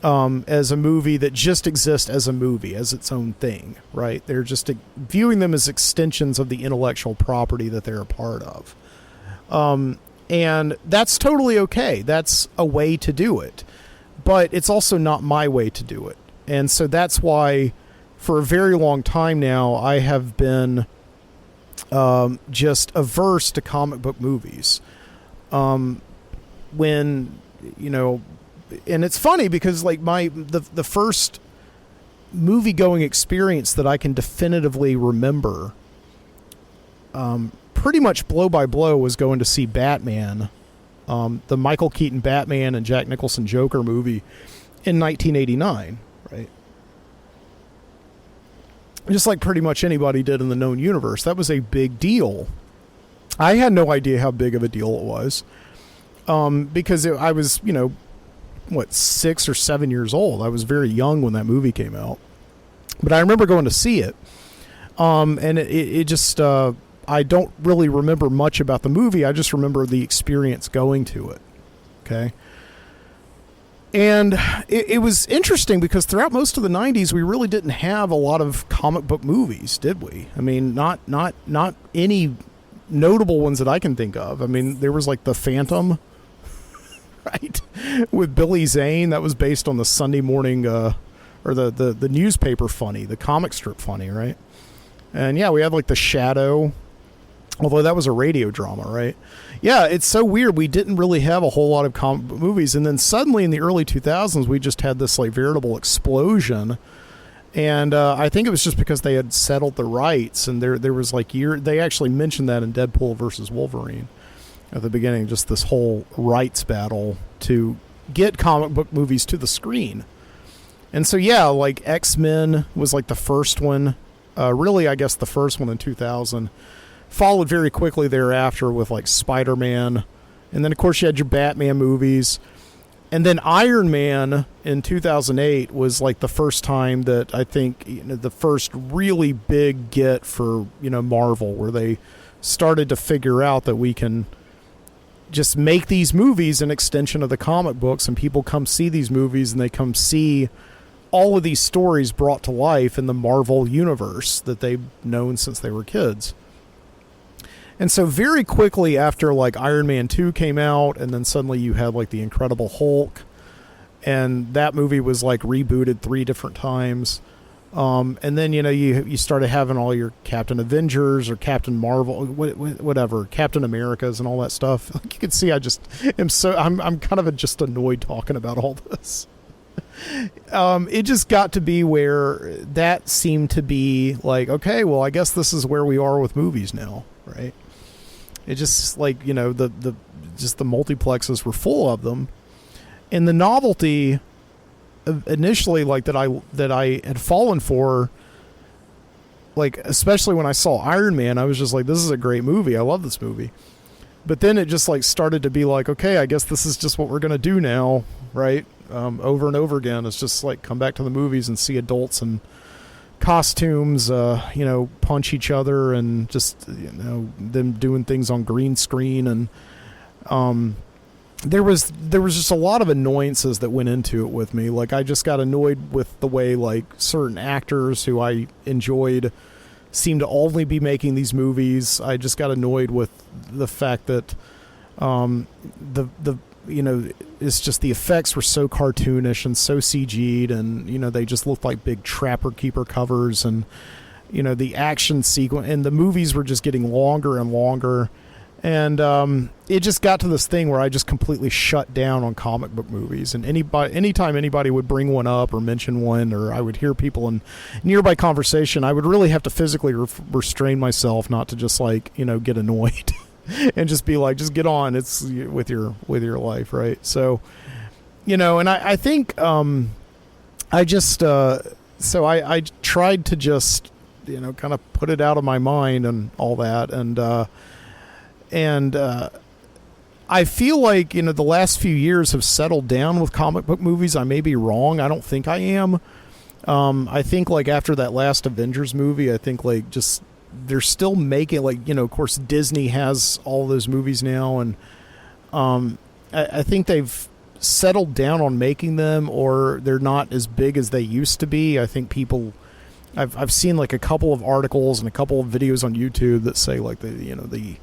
As a movie that just exists as a movie, as its own thing, right? They're just viewing them as extensions of the intellectual property that they're a part of. And that's totally okay. That's a way to do it. But it's also not my way to do it. And so that's why, for a very long time now, I have been just averse to comic book movies. When, you know, and it's funny because like the first movie going experience that I can definitively remember, pretty much blow by blow, was going to see Batman, the Michael Keaton Batman and Jack Nicholson Joker movie in 1989, right? Just like pretty much anybody did in the known universe. That was a big deal. I had no idea how big of a deal it was, because I was, you know, 6 or 7 years old. I was very young when that movie came out. But I remember going to see it. And it just, I don't really remember much about the movie. I just remember the experience going to it. Okay. And it was interesting because throughout most of the 90s, we really didn't have a lot of comic book movies, did we? I mean, not any notable ones that I can think of. I mean, there was like The Phantom, right, with Billy Zane. That was based on the Sunday morning, or the newspaper funny, the comic strip funny, right? And yeah, we had like The Shadow, although that was a radio drama, right? Yeah, it's so weird. We didn't really have a whole lot of comic book movies. And then suddenly in the early 2000s, we just had this like veritable explosion. And I think it was just because they had settled the rights. And there was like they actually mentioned that in Deadpool versus Wolverine at the beginning, just this whole rights battle to get comic book movies to the screen. And so, yeah, like X-Men was like the first one. Really, I guess the first one in 2000. Followed very quickly thereafter with like Spider-Man. And then, of course, you had your Batman movies. And then Iron Man in 2008 was like the first time that I think, you know, the first really big get for, you know, Marvel, where they started to figure out that we can just make these movies an extension of the comic books, and people come see these movies and they come see all of these stories brought to life in the Marvel universe that they've known since they were kids. And so very quickly after like Iron Man 2 came out, and then suddenly you had like the Incredible Hulk, and that movie was like rebooted 3 different times. And then, you know, you started having all your Captain Avengers or Captain Marvel, whatever, Captain Americas and all that stuff. Like you can see, I'm kind of just annoyed talking about all this. It just got to be where that seemed to be like, okay, well, I guess this is where we are with movies now, right? It just like, you know, the multiplexes were full of them, and the novelty initially, like that I had fallen for, like especially when I saw Iron Man, I was just like, this is a great movie. I love this movie. But then it just like started to be like, okay, I guess this is just what we're gonna do now, right? Over and over again. It's just like come back to the movies and see adults in costumes, you know, punch each other, and just, you know, them doing things on green screen. And there was just a lot of annoyances that went into it with me. Like I just got annoyed with the way like certain actors who I enjoyed seemed to only be making these movies. I just got annoyed with the fact that the you know, it's just the effects were so cartoonish and so CG'd, and, you know, they just looked like big Trapper Keeper covers, and, you know, the action sequence and the movies were just getting longer and longer. And it just got to this thing where I just completely shut down on comic book movies. And anytime anybody would bring one up or mention one, or I would hear people in nearby conversation, I would really have to physically restrain myself not to just like, you know, get annoyed and just be like, just get on. It's with your life, right? So, you know, and I think I just so I tried to just, you know, kind of put it out of my mind and all that, and I feel like, you know, the last few years have settled down with comic book movies. I may be wrong. I don't think I am. I think like after that last Avengers movie, I think like just they're still making, like, you know, of course Disney has all those movies now, and I think they've settled down on making them, or they're not as big as they used to be. I think people, I've seen like a couple of articles and a couple of videos on YouTube that say like the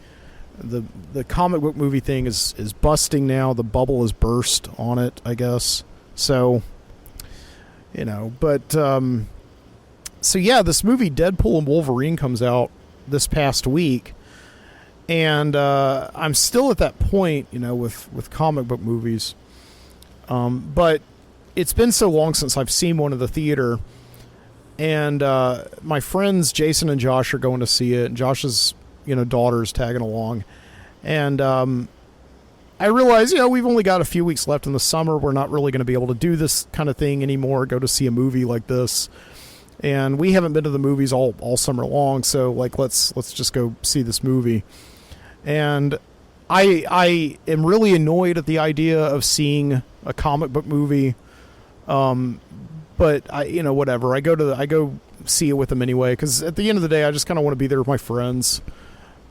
comic book movie thing is busting now. The bubble has burst on it, I guess. So, you know, but so yeah, this movie Deadpool and Wolverine comes out this past week, and I'm still at that point, with comic book movies. But it's been so long since I've seen one at the theater, and my friends Jason and Josh are going to see it, and Josh's daughter's tagging along, and I realize we've only got a few weeks left in the summer. We're not really going to be able to do this kind of thing anymore, go to see a movie like this. And we haven't been to the movies all summer long, so let's just go see this movie. And I am really annoyed at the idea of seeing a comic book movie, but whatever. I go see it with them anyway, because at the end of the day, I just kind of want to be there with my friends,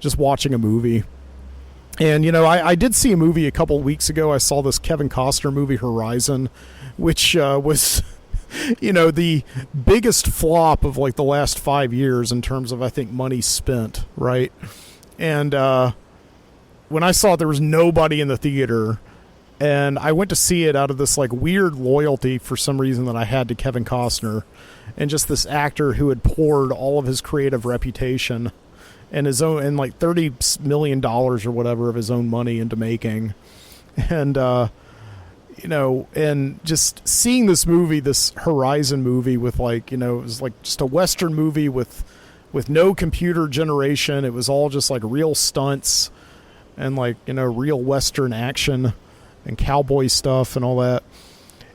just watching a movie. And I did see a movie a couple of weeks ago. I saw this Kevin Costner movie, Horizon, which was the biggest flop of the last 5 years in terms of, I think, money spent, right? And when I saw it, there was nobody in the theater, and I went to see it out of this weird loyalty for some reason that I had to Kevin Costner, and just this actor who had poured all of his creative reputation and his own, and $30 million or whatever of his own money into making. And and just seeing this movie, this Horizon movie with it was just a Western movie with no computer generation. It was all just real stunts and real Western action and cowboy stuff and all that.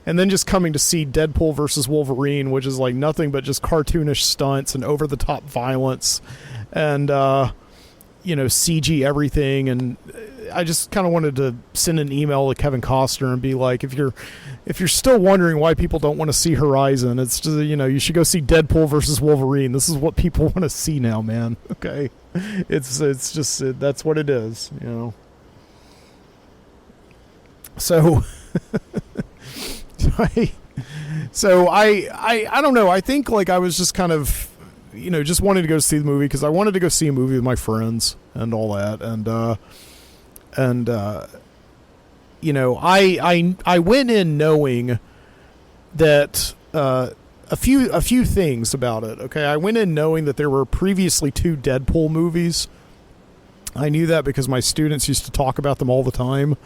And then just coming to see Deadpool versus Wolverine, which is nothing but just cartoonish stunts and over the top violence and CG everything. And I just kind of wanted to send an email to Kevin Costner and be like, if you're still wondering why people don't want to see Horizon, it's just, you should go see Deadpool versus Wolverine. This is what people want to see now, man. Okay. It's just, that's what it is, So, I don't know. I think I was just kind of, just wanted to go see the movie because I wanted to go see a movie with my friends and all that. I went in knowing that a few things about it. Okay, I went in knowing that there were previously 2 Deadpool movies. I knew that because my students used to talk about them all the time.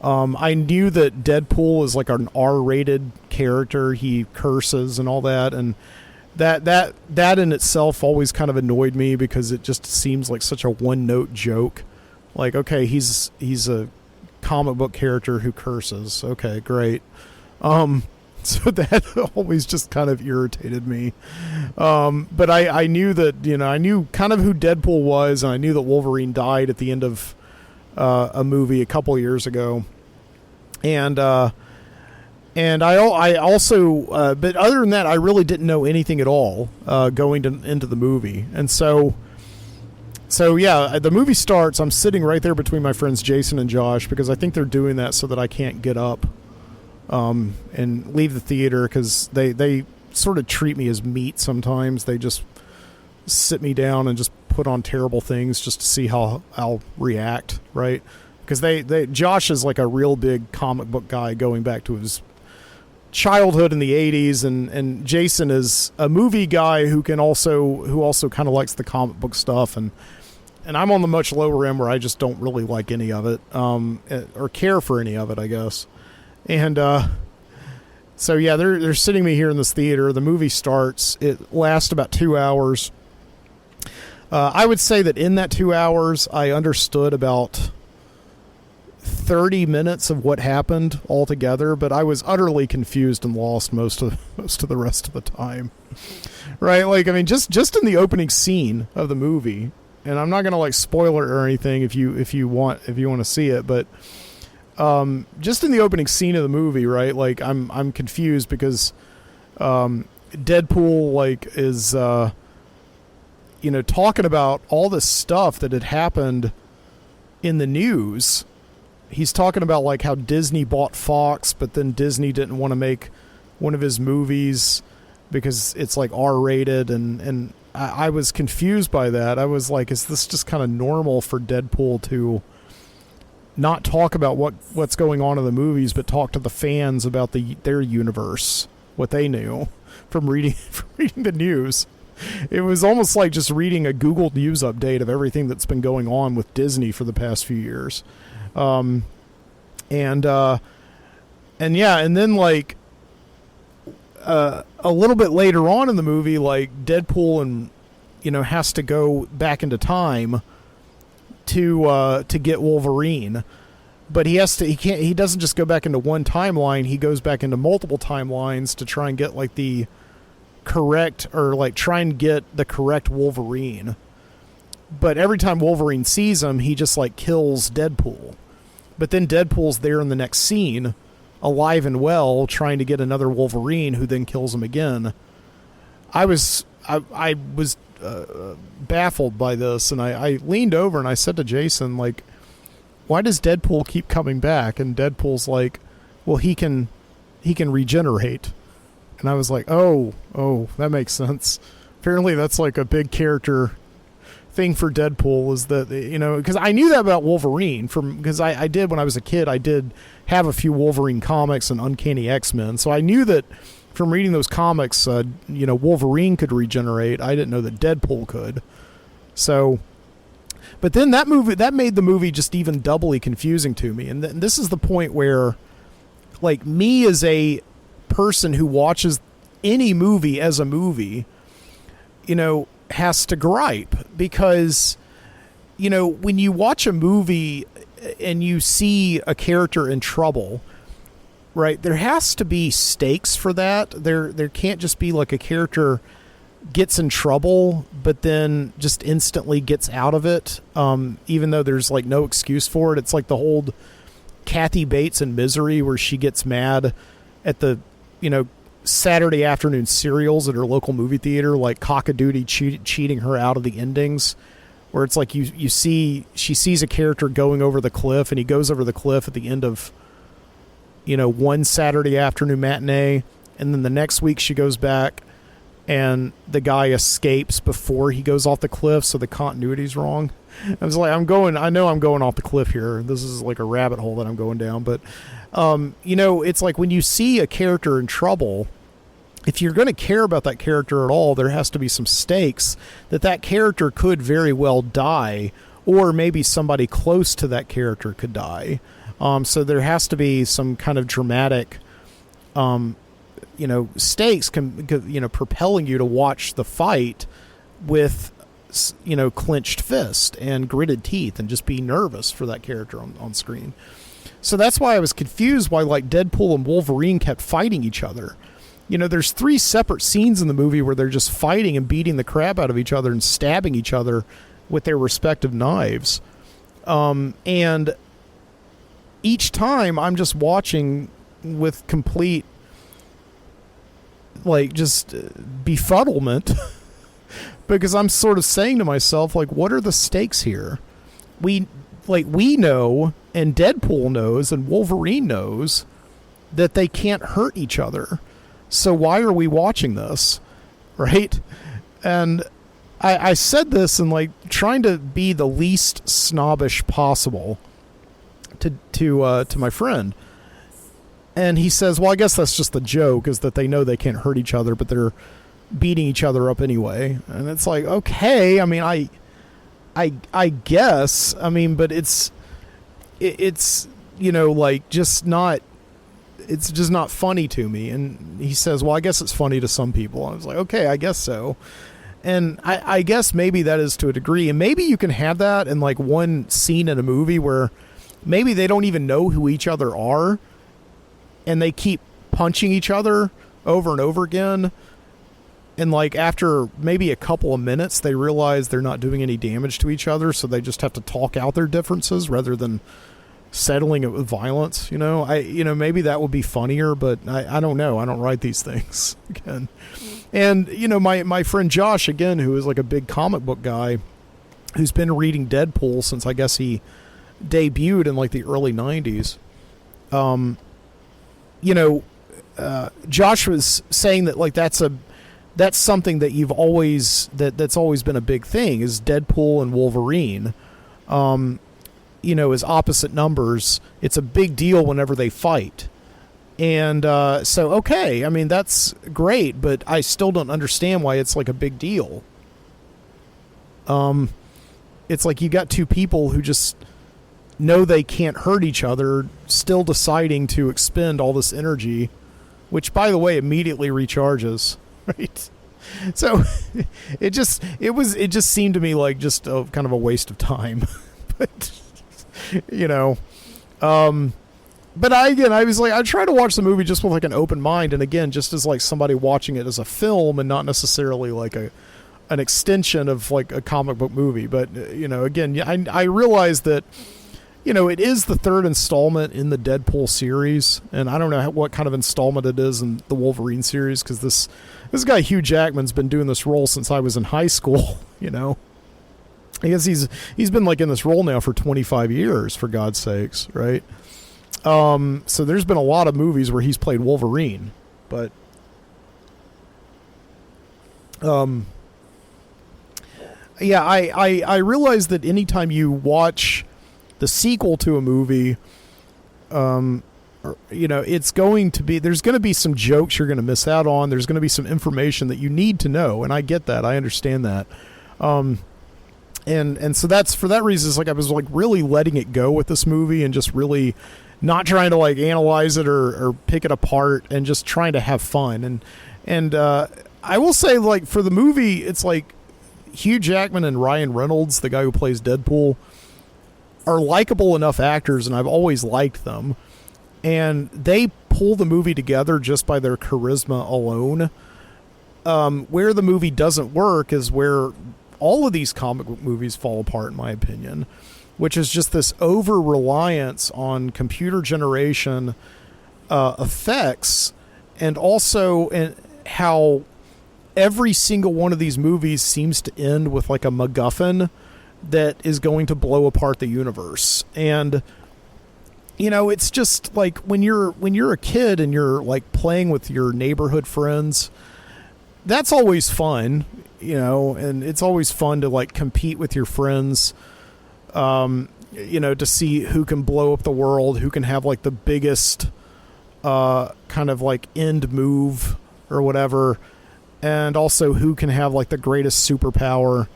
I knew that Deadpool is an R-rated character. He curses and all that, and that in itself always kind of annoyed me because it just seems like such a one-note joke. Okay, he's a comic book character who curses. Okay, great. So that always just kind of irritated me. But I knew that, I knew kind of who Deadpool was, and I knew that Wolverine died at the end of a movie a couple years ago. And I also, but other than that, I really didn't know anything at all going into the movie. And so yeah, the movie starts. I'm sitting right there between my friends Jason and Josh because I think they're doing that so that I can't get up and leave the theater because they sort of treat me as meat sometimes. They just sit me down and just put on terrible things just to see how I'll react, right? Because Josh is a real big comic book guy going back to his childhood in the 80s, and Jason is a movie guy who also kind of likes the comic book stuff, and I'm on the much lower end where I just don't really like any of it or care for any of it, I guess. And so yeah, they're sitting me here in this theater. The movie starts. It lasts about 2 hours. I would say that in that 2 hours I understood about 30 minutes of what happened altogether, but I was utterly confused and lost most of the rest of the time. Right? Just in the opening scene of the movie, and I'm not going to spoil it or anything if you want to see it, but just in the opening scene of the movie, right? I'm confused because Deadpool is talking about all this stuff that had happened in the news. He's talking about how Disney bought Fox, but then Disney didn't want to make one of his movies because it's R-rated, and I was confused by that. I was like, is this just kind of normal for Deadpool to not talk about what's going on in the movies, but talk to the fans about their universe, what they knew? from reading from reading the news. It was almost like just reading a Google News update of everything that's been going on with Disney for the past few years. And then like a little bit later on in the movie, like Deadpool and has to go back into time to get Wolverine, but he doesn't just go back into one timeline. He goes back into multiple timelines to try and get like the correct, or like try and get the correct Wolverine. But every time Wolverine sees him, he just like kills Deadpool. But then Deadpool's there in the next scene, alive and well, trying to get another Wolverine, who then kills him again. I was baffled by this, and I leaned over and I said to Jason, like, why does Deadpool keep coming back? And Deadpool's like, well, he can regenerate. And I was like, oh, that makes sense. Apparently that's like a big character thing for Deadpool, is that, because I knew that about Wolverine because I did, when I was a kid, I did have a few Wolverine comics and Uncanny X-Men. So I knew that from reading those comics, Wolverine could regenerate. I didn't know that Deadpool could. So, but then that made the movie just even doubly confusing to me. And this is the point where, like, me as a person who watches any movie as a movie, has to gripe, because, when you watch a movie and you see a character in trouble, right, there has to be stakes for that. There can't just be like a character gets in trouble but then just instantly gets out of it, even though there's like no excuse for it. It's like the whole Kathy Bates in Misery, where she gets mad at the Saturday afternoon serials at her local movie theater, like Cock-a-Doodle cheating her out of the endings, where it's like she sees a character going over the cliff, and he goes over the cliff at the end of one Saturday afternoon matinee, and then the next week she goes back and the guy escapes before he goes off the cliff, so the continuity's wrong. I was like, I know I'm going off the cliff here. This is like a rabbit hole that I'm going down. But, it's like when you see a character in trouble, if you're going to care about that character at all, there has to be some stakes that character could very well die, or maybe somebody close to that character could die. So there has to be some kind of dramatic, stakes, propelling you to watch the fight with, clenched fist and gritted teeth, and just be nervous for that character on screen. So that's why I was confused why like Deadpool and Wolverine kept fighting each other. There's 3 separate scenes in the movie where they're just fighting and beating the crap out of each other and stabbing each other with their respective knives. And each time I'm just watching with complete, like, just befuddlement because I'm sort of saying to myself, like, what are the stakes here? We know, and Deadpool knows, and Wolverine knows that they can't hurt each other. So why are we watching this? Right? And I said this and like trying to be the least snobbish possible to my friend. And he says, well, I guess that's just the joke, is that they know they can't hurt each other, but they're beating each other up anyway. And it's like, okay, I mean, I guess, I mean, but it's like just not, it's just not funny to me. And he says, well, I guess it's funny to some people. I was like, okay, I guess so. And I guess maybe that is to a degree. And maybe you can have that in like one scene in a movie where maybe they don't even know who each other are, and they keep punching each other over and over again. And like after maybe a couple of minutes, they realize they're not doing any damage to each other, so they just have to talk out their differences rather than settling it with violence. Maybe that would be funnier, but I don't know. I don't write these things again. And my friend Josh, again, who is like a big comic book guy, who's been reading Deadpool since I guess he debuted in like the early 90s. Josh was saying that like that's something that you've always that's always been a big thing, is Deadpool and Wolverine. As opposite numbers, it's a big deal whenever they fight. And so, okay, I mean, that's great, but I still don't understand why it's like a big deal. It's like you got two people who just know they can't hurt each other, still deciding to expend all this energy, which, by the way, immediately recharges, right? So it just seemed to me like just a kind of a waste of time. But you know, but I was like, I try to watch the movie just with like an open mind, and again, just as like somebody watching it as a film and not necessarily like an extension of like a comic book movie. But you know, again, I realize that, you know, it is the third installment in the Deadpool series, and I don't know what kind of installment it is in the Wolverine series, because this guy Hugh Jackman's been doing this role since I was in high school. You know, I guess he's been like in this role now for 25 years, for God's sakes, right? So there's been a lot of movies where he's played Wolverine, but yeah, I realize that anytime you watch the sequel to a movie, you know, there's going to be some jokes you're going to miss out on. There's going to be some information that you need to know, and I get that. I understand that. And so that's, for that reason, it's like I was like really letting it go with this movie and just really not trying to like analyze it or pick it apart, and just trying to have fun. And I will say, like, for the movie, it's like Hugh Jackman and Ryan Reynolds, the guy who plays Deadpool, are likable enough actors, and I've always liked them. And they pull the movie together just by their charisma alone. Where the movie doesn't work is where all of these comic book movies fall apart, in my opinion, which is just this over-reliance on computer generation effects, and also how every single one of these movies seems to end with like a MacGuffin that is going to blow apart the universe. And you know, it's just like when you're a kid and you're like playing with your neighborhood friends, that's always fun, you know, and it's always fun to like compete with your friends, you know, to see who can blow up the world, who can have like the biggest kind of like end move or whatever, and also who can have like the greatest superpower.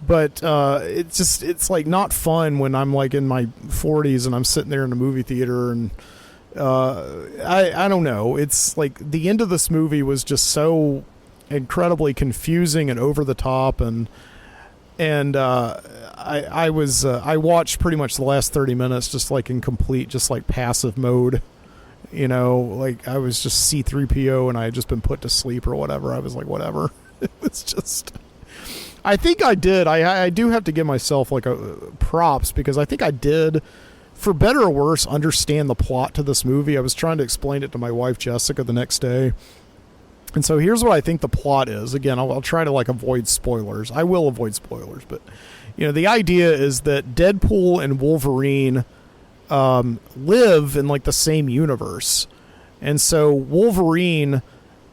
But it's like not fun when I'm like in my 40s and I'm sitting there in a movie theater, and I don't know. It's like the end of this movie was just so incredibly confusing and over the top, and I watched pretty much the last 30 minutes just like in complete just like passive mode. You know, like I was just C3PO and I had just been put to sleep or whatever. I was like, whatever. It was just, I think I did. I do have to give myself like a props, because I think I did, for better or worse, understand the plot to this movie. I was trying to explain it to my wife, Jessica, the next day. And so here's what I think the plot is. Again, I'll try to like avoid spoilers. I will avoid spoilers, but you know, the idea is that Deadpool and Wolverine live in like the same universe. And so Wolverine,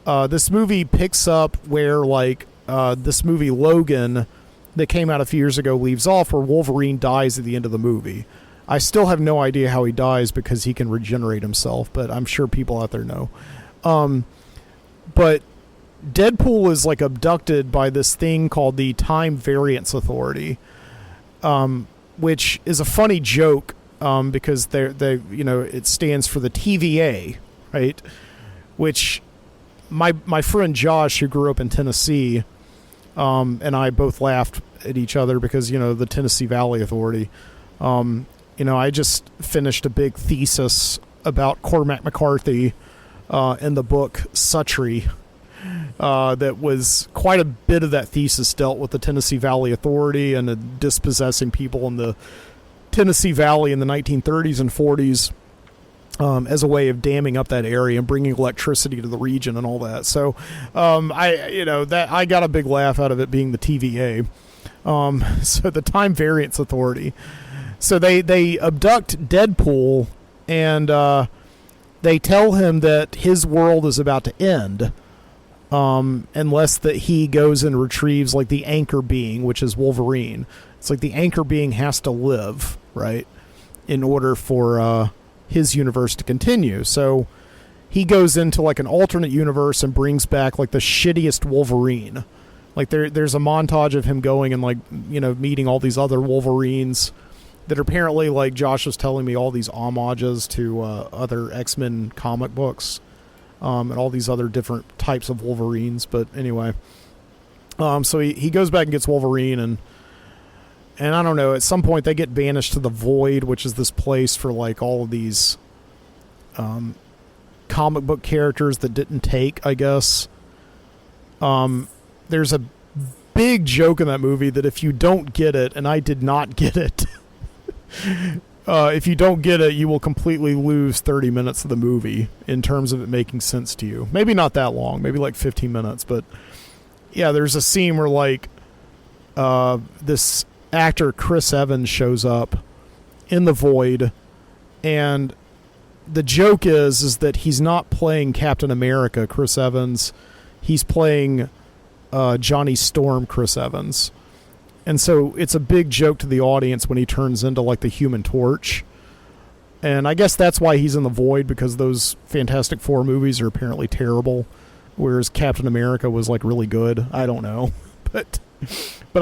this movie picks up where like this movie Logan that came out a few years ago leaves off, where Wolverine dies at the end of the movie. I still have no idea how he dies, because he can regenerate himself, but I'm sure people out there know. But Deadpool is like abducted by this thing called the Time Variance Authority, which is a funny joke, because they you know, it stands for the TVA, right? Which my friend Josh, who grew up in Tennessee, and I both laughed at each other because, you know, the Tennessee Valley Authority. You know, I just finished a big thesis about Cormac McCarthy in the book Suttree. That was quite a bit of that thesis dealt with the Tennessee Valley Authority and the dispossessing people in the Tennessee Valley in the 1930s and 40s, as a way of damming up that area and bringing electricity to the region and all that. So, I got a big laugh out of it being the TVA. So the Time Variance Authority. So they abduct Deadpool, and they tell him that his world is about to end, unless that he goes and retrieves like the anchor being, which is Wolverine. It's like the anchor being has to live, right, in order for his universe to continue. So he goes into like an alternate universe and brings back like the shittiest Wolverine. Like there's a montage of him going and like, you know, meeting all these other Wolverines that are apparently, like Josh was telling me, all these homages to other X-Men comic books, and all these other different types of Wolverines. But anyway, so he goes back and gets Wolverine, and I don't know, at some point they get banished to the Void, which is this place for like all of these comic book characters that didn't take, I guess. There's a big joke in that movie that if you don't get it, and I did not get it, if you don't get it, you will completely lose 30 minutes of the movie in terms of it making sense to you. Maybe not that long, maybe like 15 minutes, but yeah, there's a scene where like this actor Chris Evans shows up in the Void, and the joke is that he's not playing Captain America Chris Evans, he's playing Johnny Storm Chris Evans. And so it's a big joke to the audience when he turns into like the Human Torch. And I guess that's why he's in the Void, because those Fantastic Four movies are apparently terrible, whereas Captain America was like really good. I don't know. But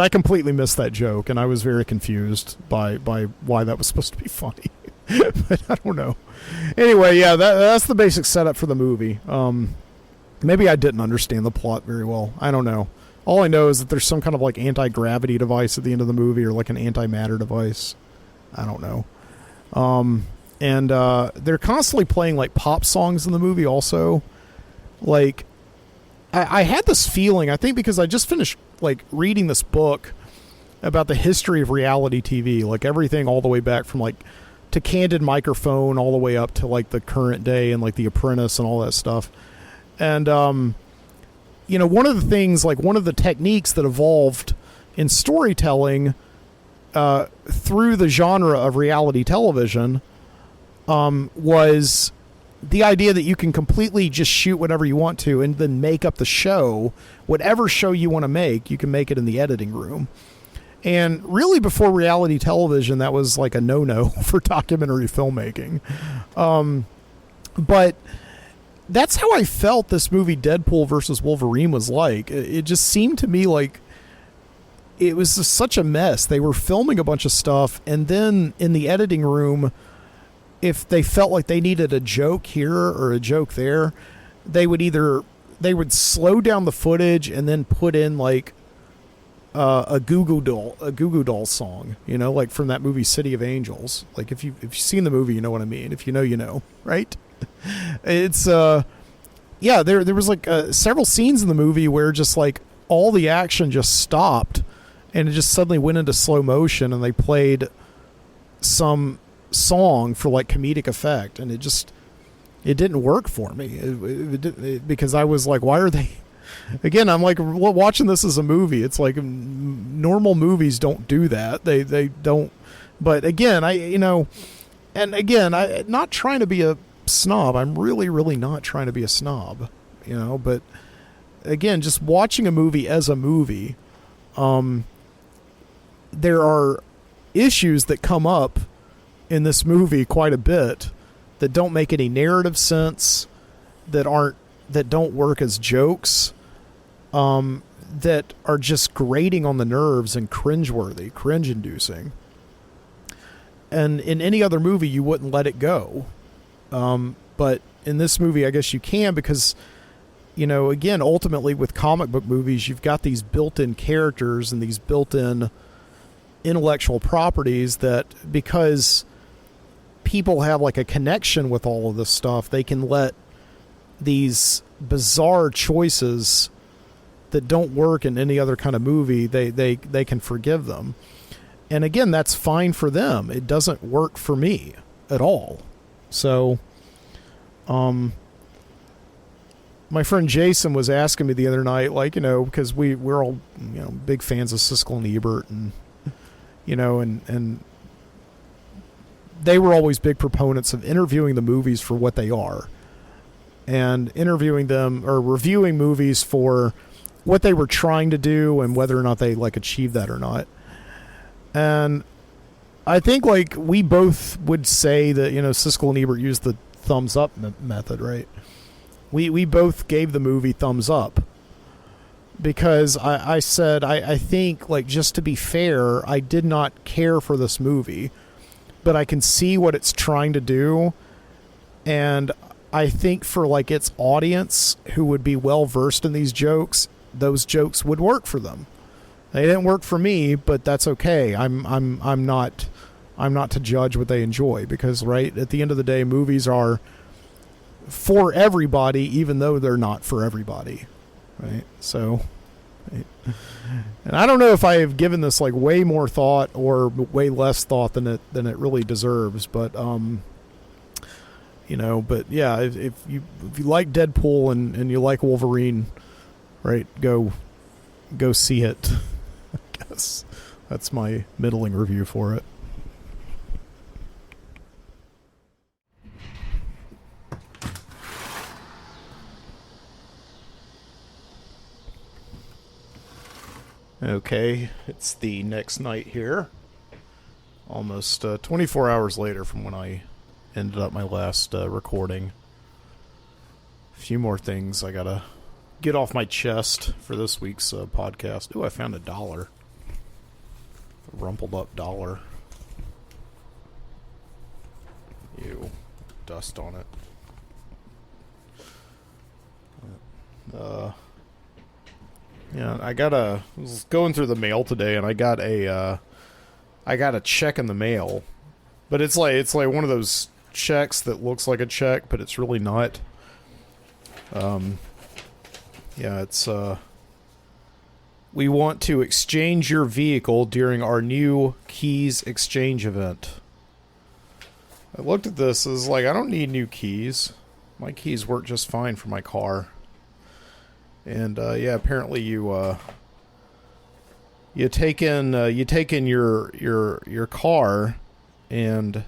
I completely missed that joke, and I was very confused by why that was supposed to be funny. But I don't know. Anyway, yeah, that's the basic setup for the movie. Maybe I didn't understand the plot very well. I don't know. All I know is that there's some kind of like anti-gravity device at the end of the movie, or like an antimatter device. I don't know. And they're constantly playing like pop songs in the movie also. Like, I had this feeling, I think because I just finished like reading this book about the history of reality TV, like everything all the way back from like to Candid Microphone all the way up to like the current day and like The Apprentice and all that stuff. And, you know, one of the things, like one of the techniques that evolved in storytelling through the genre of reality television was the idea that you can completely just shoot whatever you want to and then make up the show. Whatever show you want to make, you can make it in the editing room. And really before reality television, that was like a no-no for documentary filmmaking. But that's how I felt this movie Deadpool versus Wolverine was like. It just seemed to me like it was just such a mess. They were filming a bunch of stuff, and then in the editing room, if they felt like they needed a joke here or a joke there, they would slow down the footage and then put in like a Goo Goo Doll song, you know, like from that movie City of Angels. Like if you've seen the movie, you know what I mean. If you know, you know, right? It's yeah, there was like several scenes in the movie where just like all the action just stopped and it just suddenly went into slow motion, and they played some song for like comedic effect, and it didn't work for me because I was like, why are they, again, I'm like watching this as a movie. It's like normal movies don't do that. They don't. But again, I'm not trying to be a snob. I'm really, really not trying to be a snob, you know, but again, just watching a movie as a movie, there are issues that come up in this movie quite a bit that don't make any narrative sense, that don't work as jokes, that are just grating on the nerves and cringe-inducing. And in any other movie, you wouldn't let it go. But in this movie, I guess you can, because, you know, again, ultimately with comic book movies, you've got these built-in characters and these built-in intellectual properties that, because people have like a connection with all of this stuff, they can let these bizarre choices that don't work in any other kind of movie, they can forgive them. And again, that's fine for them. It doesn't work for me at all. So, my friend Jason was asking me the other night, like, you know, because we're all, you know, big fans of Siskel and Ebert, and, you know, and they were always big proponents of interviewing the movies for what they are, and interviewing them or reviewing movies for what they were trying to do and whether or not they like achieved that or not. And I think like we both would say that, you know, Siskel and Ebert used the thumbs up method, right? We both gave the movie thumbs up because I said, I think, like, just to be fair, I did not care for this movie, but I can see what it's trying to do. And I think for, like, its audience who would be well versed in these jokes, those jokes would work for them. They didn't work for me, but that's okay. I'm not to judge what they enjoy, because right at the end of the day, movies are for everybody, even though they're not for everybody, right? So, and I don't know if I have given this like way more thought or way less thought than it really deserves, but you know, but yeah, if you like Deadpool and you like Wolverine, right, go see it. I guess that's my middling review for it. Okay, it's the next night here. Almost 24 hours later from when I ended up my last recording. A few more things I gotta get off my chest for this week's podcast. Ooh, I found $1. A rumpled up dollar. Ew, dust on it. Yeah, I was going through the mail today, and I got a check in the mail, but it's like one of those checks that looks like a check, but it's really not. Yeah, it's we want to exchange your vehicle during our new keys exchange event. I looked at this as like, I don't need new keys. My keys work just fine for my car. And yeah, apparently you take in your car, and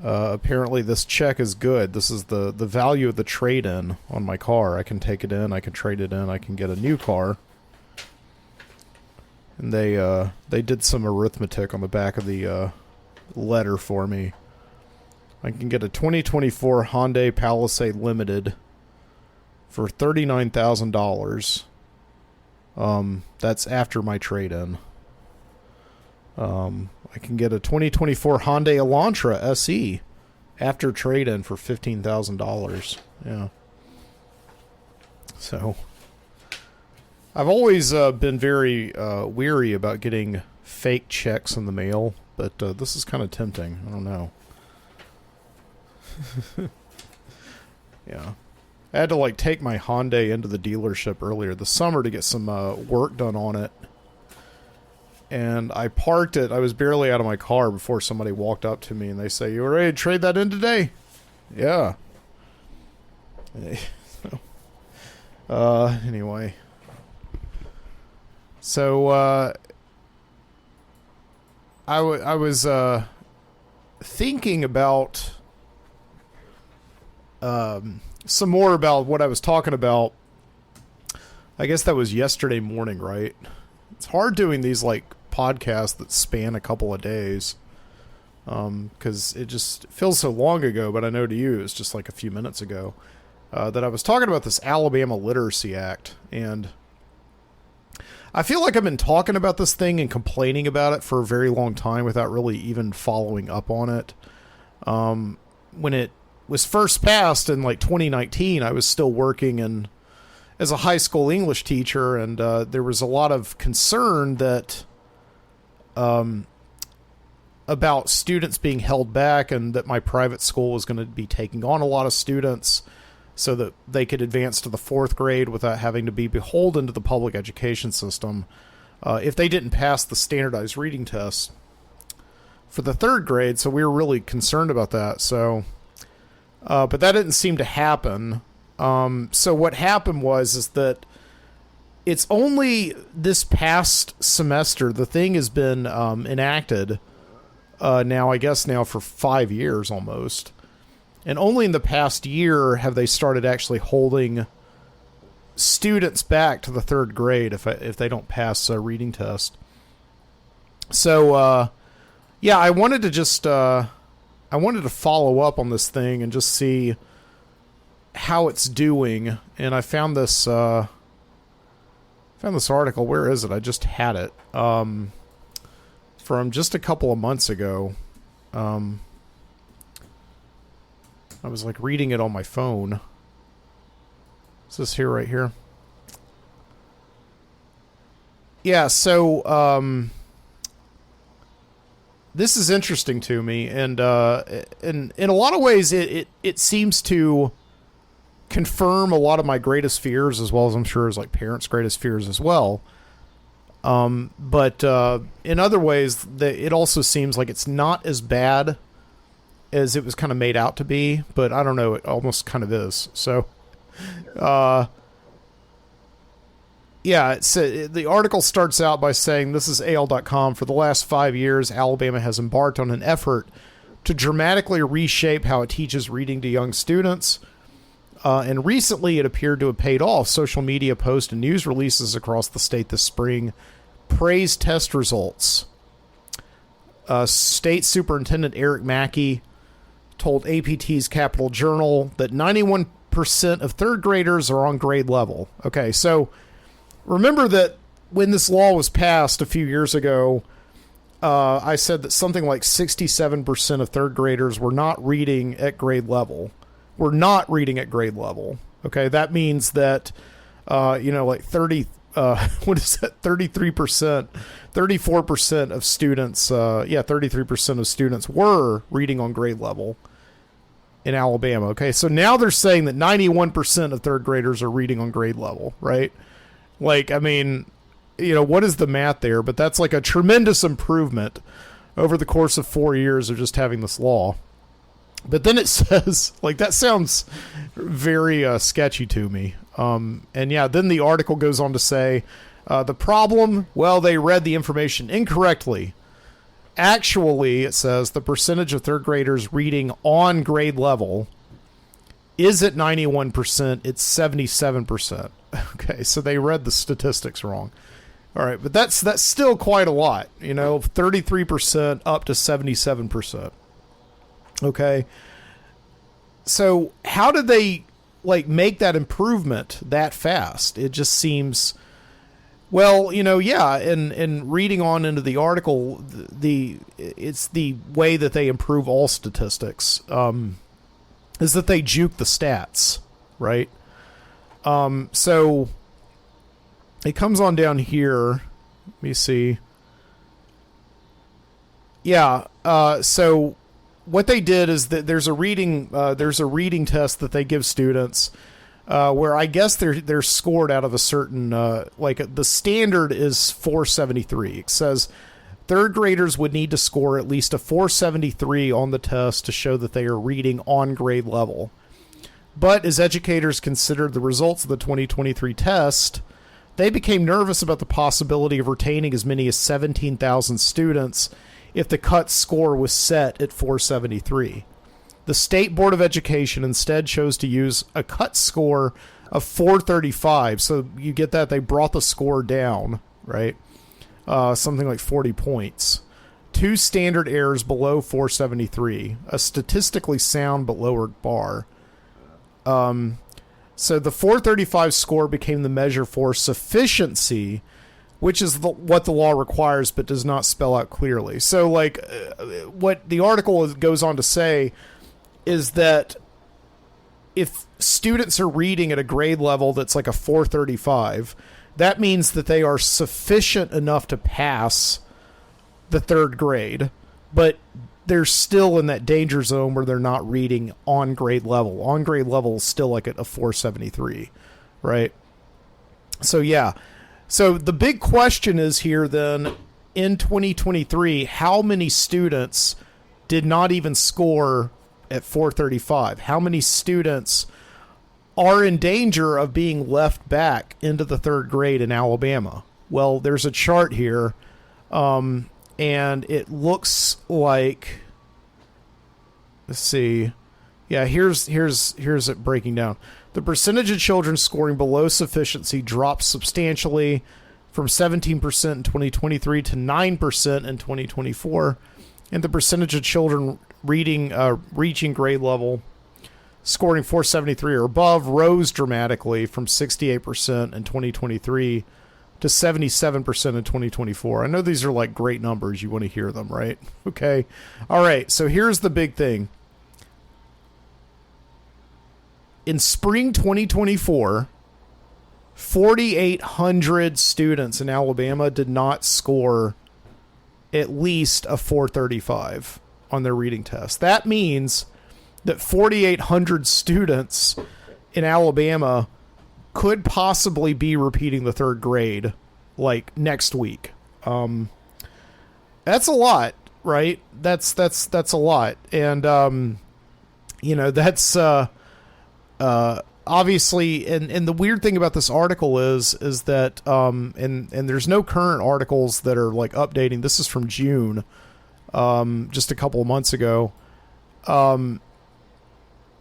apparently this check is good. This is the value of the trade-in on my car. I can take it in, I can trade it in, I can get a new car. And they did some arithmetic on the back of the letter for me. I can get a 2024 Hyundai Palisade Limited for $39,000. That's after my trade-in. I can get a 2024 Hyundai Elantra SE after trade-in for $15,000. Yeah. So, I've always been very weary about getting fake checks in the mail, but this is kind of tempting. I don't know. Yeah. I had to like take my Hyundai into the dealership earlier this summer to get some work done on it. And I parked it. I was barely out of my car before somebody walked up to me and they say, "You ready to trade that in today?" Yeah. Anyway. So, I was thinking about some more about what I was talking about. I guess that was yesterday morning, right? It's hard doing these like podcasts that span a couple of days, because it just feels so long ago, but I know to you it's just like a few minutes ago, that I was talking about this Alabama Literacy Act. And I feel like I've been talking about this thing and complaining about it for a very long time without really even following up on it. When it was first passed in like 2019, I was still working as a high school English teacher, and there was a lot of concern that about students being held back, and that my private school was going to be taking on a lot of students so that they could advance to the 4th grade without having to be beholden to the public education system if they didn't pass the standardized reading test for the 3rd grade. So we were really concerned about that. So, but that didn't seem to happen. So what happened is that it's only this past semester, the thing has been enacted now for 5 years almost. And only in the past year have they started actually holding students back to the 3rd grade if they don't pass a reading test. So, yeah, I wanted to I wanted to follow up on this thing and just see how it's doing. And I found this article. Where is it? I just had it from just a couple of months ago. I was like reading it on my phone. Is this here, right here? Yeah, so this is interesting to me, and in a lot of ways it seems to confirm a lot of my greatest fears, as well as I'm sure as like parents' greatest fears as well. But in other ways, it also seems like it's not as bad as it was kind of made out to be, but I don't know, it almost kind of is. So, yeah, the article starts out by saying, this is AL.com, for the last 5 years, Alabama has embarked on an effort to dramatically reshape how it teaches reading to young students. And recently it appeared to have paid off. Social media posts and news releases across the state this spring praised test results. State Superintendent Eric Mackey told APT's Capital Journal that 91% of third graders are on grade level. Okay, so remember that when this law was passed a few years ago, I said that something like 67% of third graders were not reading at grade level. We're not reading at grade level. Okay, that means that, like 33%, 34% of students, 33% of students were reading on grade level in Alabama. Okay, so now they're saying that 91% of third graders are reading on grade level, right? Like, I mean, what is the math there? But that's like a tremendous improvement over the course of 4 years of just having this law. But then it says, like, that sounds very sketchy to me. And yeah, then the article goes on to say, the problem, well, they read the information incorrectly. Actually, it says, the percentage of third graders reading on grade level is at 91%. It's 77%. Okay, so they read the statistics wrong. All right, but that's still quite a lot, 33% up to 77%. Okay. So how did they make that improvement that fast? It just seems, well, and reading on into the article, it's the way that they improve all statistics, is that they juke the stats, right? So it comes on down here. Let me see. Yeah. So what they did is that there's a reading test that they give students, where I guess they're scored out of a certain, the standard is 473. It says third graders would need to score at least a 473 on the test to show that they are reading on grade level. But as educators considered the results of the 2023 test, they became nervous about the possibility of retaining as many as 17,000 students if the cut score was set at 473. The State Board of Education instead chose to use a cut score of 435. So you get that? They brought the score down, right? Something like 40 points. 2 standard errors below 473. A statistically sound but lower bar. So the 435 score became the measure for sufficiency, which is what the law requires but does not spell out clearly. So, what the article goes on to say is that if students are reading at a grade level that's like a 435, that means that they are sufficient enough to pass the third grade, but they're still in that danger zone where they're not reading on grade level. On grade level is still like at a 473, right? So, yeah. So the big question is here then, in 2023, how many students did not even score at 435? How many students are in danger of being left back into the third grade in Alabama? Well, there's a chart here, and it looks like, let's see. Yeah, here's it breaking down. The percentage of children scoring below sufficiency dropped substantially from 17% in 2023 to 9% in 2024. And the percentage of children reaching grade level, scoring 473 or above, rose dramatically from 68% in 2023 to 77% in 2024. I know these are like great numbers. You want to hear them, right? Okay. All right. So here's the big thing. In spring 2024, 4,800 students in Alabama did not score at least a 435 on their reading test. That means that 4,800 students in Alabama could possibly be repeating the third grade like next week. That's a lot, right? That's a lot. And, that's, obviously, and the weird thing about this article is that, and there's no current articles that are like updating. This is from June, just a couple of months ago.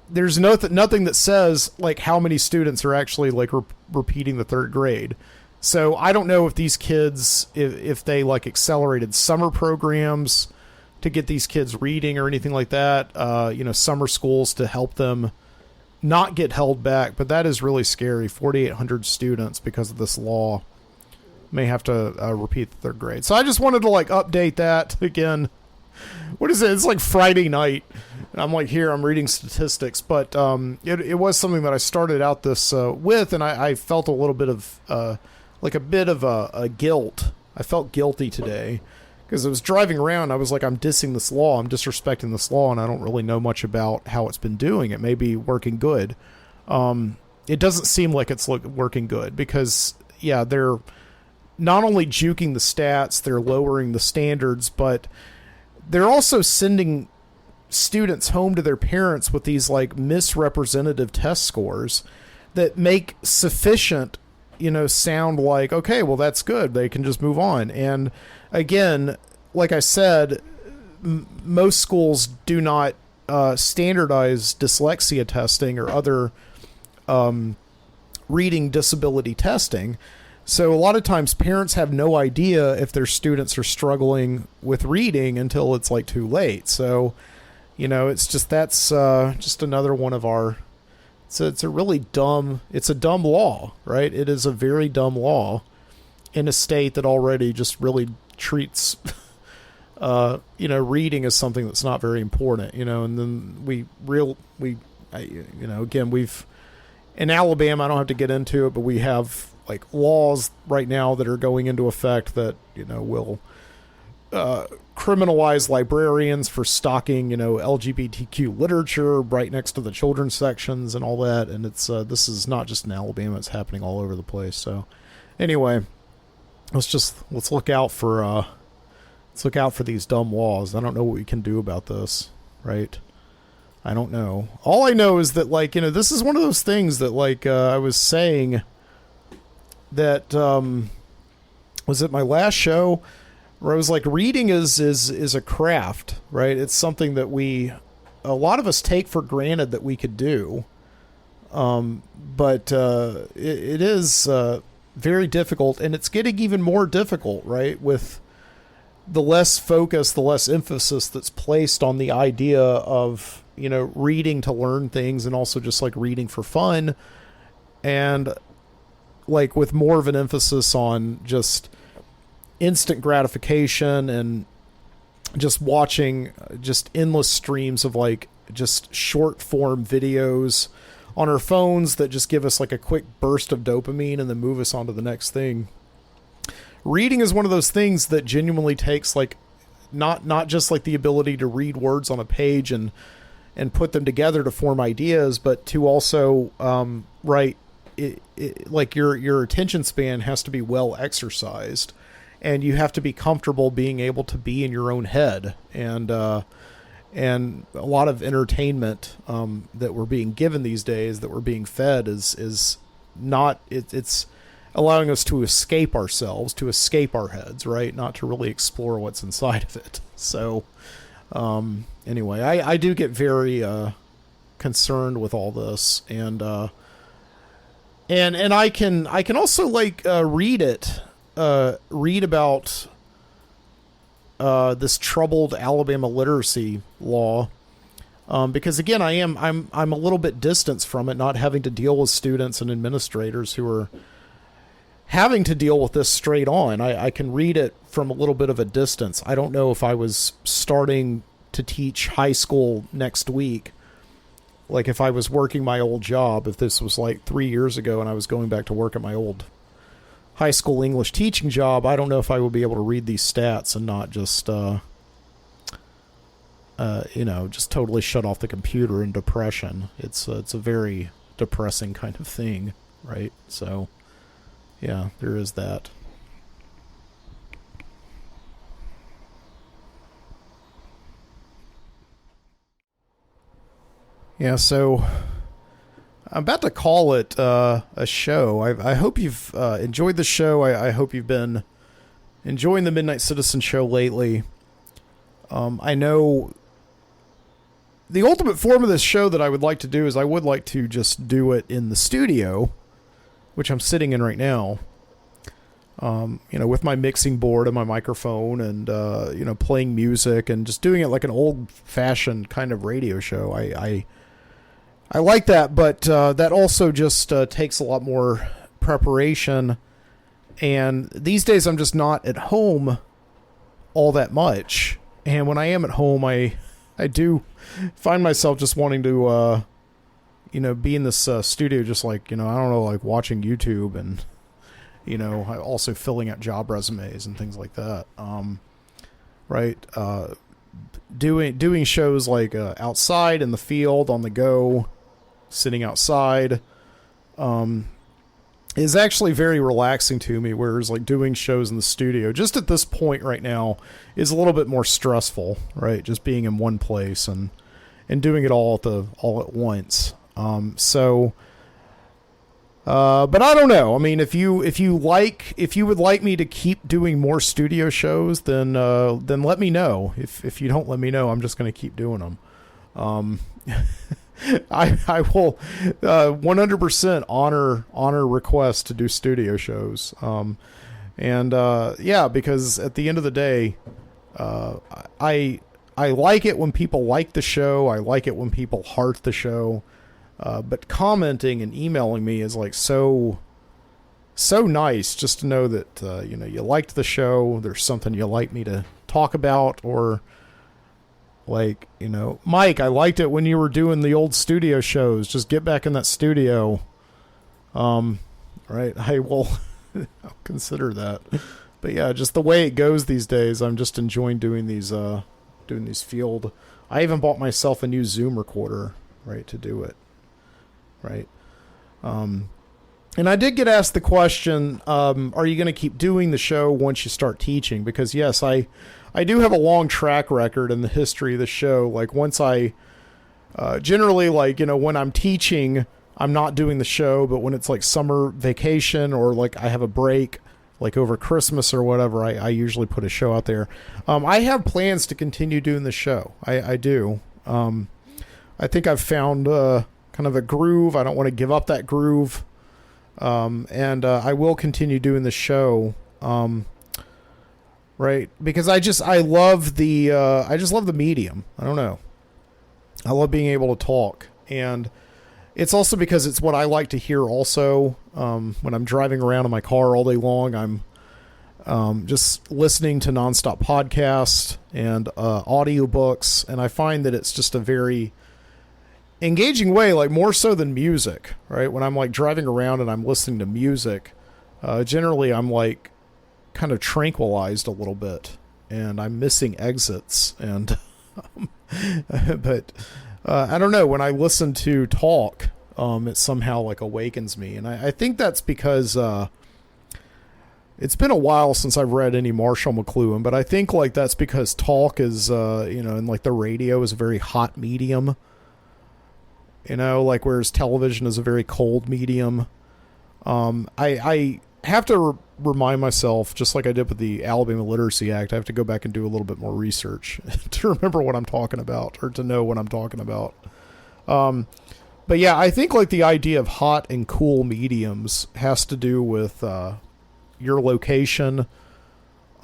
There's nothing that says like how many students are actually like repeating the third grade. So I don't know if these kids, if they like accelerated summer programs to get these kids reading or anything like that, summer schools to help them not get held back. But that is really scary. 4,800 students because of this law may have to repeat the third grade. So I just wanted to like update that again. What is it? It's like Friday night. I'm like, here, I'm reading statistics, but it was something that I started out this with, and I felt a little bit of a guilt. I felt guilty today because I was driving around. I was like, I'm dissing this law. I'm disrespecting this law, and I don't really know much about how it's been doing. It may be working good. It doesn't seem like it's working good because, yeah, they're not only juking the stats, they're lowering the standards, but they're also sending students home to their parents with these like misrepresentative test scores that make sufficient, sound like, okay, well, that's good. They can just move on. And again, like I said, most schools do not standardize dyslexia testing or other reading disability testing. So a lot of times parents have no idea if their students are struggling with reading until it's like too late. So, it's just, that's just another one of our, it's a really dumb, it's a dumb law, right? It is a very dumb law in a state that already just really treats, reading as something that's not very important, and then again, we've, in Alabama, I don't have to get into it, but we have like laws right now that are going into effect that, will criminalize librarians for stocking, LGBTQ literature right next to the children's sections and all that. And it's this is not just in Alabama; it's happening all over the place. So, anyway, let's look out for these dumb laws. I don't know what we can do about this, right? I don't know. All I know is that, like, this is one of those things that, like, I was saying that was it my last show where I was like, reading is a craft, right? It's something that a lot of us take for granted that we could do, but it is very difficult, and it's getting even more difficult, right? With the less focus, the less emphasis that's placed on the idea of reading to learn things, and also just like reading for fun, and like with more of an emphasis on just instant gratification and just watching just endless streams of like just short form videos on our phones that just give us like a quick burst of dopamine and then move us on to the next thing. Reading is one of those things that genuinely takes like not just like the ability to read words on a page and put them together to form ideas, but to also write like your attention span has to be well exercised, and you have to be comfortable being able to be in your own head. And a lot of entertainment that we're being given these days, that we're being fed, is not, it's allowing us to escape ourselves, to escape our heads, right? Not to really explore what's inside of it. So anyway, I do get very concerned with all this, and I can also like read about this troubled Alabama literacy law Because again, I'm a little bit distanced from it, not having to deal with students and administrators who are having to deal with this straight on. I can read it from a little bit of a distance. I don't know if I was starting to teach high school next week, like if I was working my old job, if this was like 3 years ago and I was going back to work at my old high school English teaching job, I don't know if I would be able to read these stats and not just, just totally shut off the computer in depression. It's a very depressing kind of thing, right? So, yeah, there is that. Yeah, so I'm about to call it a show. I hope you've enjoyed the show. I hope you've been enjoying the Midnight Citizen show lately. I know the ultimate form of this show that I would like to do is I would like to just do it in the studio, which I'm sitting in right now. With my mixing board and my microphone and, playing music and just doing it like an old-fashioned kind of radio show. I like that, but that also just takes a lot more preparation. And these days I'm just not at home all that much. And when I am at home, I do find myself just wanting to, be in this studio just like, I don't know, like watching YouTube and, also filling out job resumes and things like that. Right. Doing shows like outside in the field, on the go, sitting outside, is actually very relaxing to me, whereas like doing shows in the studio just at this point right now is a little bit more stressful, right? Just being in one place and doing it all at once. But I don't know. I mean, if you would like me to keep doing more studio shows, then let me know. If you don't let me know, I'm just going to keep doing them. I will 100% honor requests to do studio shows. Because at the end of the day, I like it when people like the show. I like it when people heart the show. But commenting and emailing me is like so nice just to know that, you liked the show. There's something you like me to talk about, or like, Mike, I liked it when you were doing the old studio shows. Just get back in that studio. Right. I will I'll consider that. But yeah, just the way it goes these days, I'm just enjoying doing these field. I even bought myself a new Zoom recorder, right, to do it. Right. And I did get asked the question, are you going to keep doing the show once you start teaching? Because yes, I do have a long track record in the history of the show. Like once I, generally like, when I'm teaching, I'm not doing the show, but when it's like summer vacation or like I have a break, like over Christmas or whatever, I usually put a show out there. I have plans to continue doing the show. I do. I think I've found, kind of a groove. I don't want to give up that groove. And I will continue doing the show. Right. Because I love the medium. I don't know. I love being able to talk, and it's also because it's what I like to hear also. When I'm driving around in my car all day long, I'm just listening to nonstop podcasts and audiobooks, and I find that it's just a very engaging way, like more so than music, right? When I'm like driving around and I'm listening to music, generally I'm like kind of tranquilized a little bit, and I'm missing exits, and but I don't know, when I listen to talk, it somehow like awakens me, and I think that's because it's been a while since I've read any Marshall McLuhan, but I think like that's because talk is and like the radio is a very hot medium. Like whereas television is a very cold medium. I have to remind myself, just like I did with the Alabama Literacy Act, I have to go back and do a little bit more research to remember what I'm talking about, or to know what I'm talking about. But yeah, I think like the idea of hot and cool mediums has to do with your location,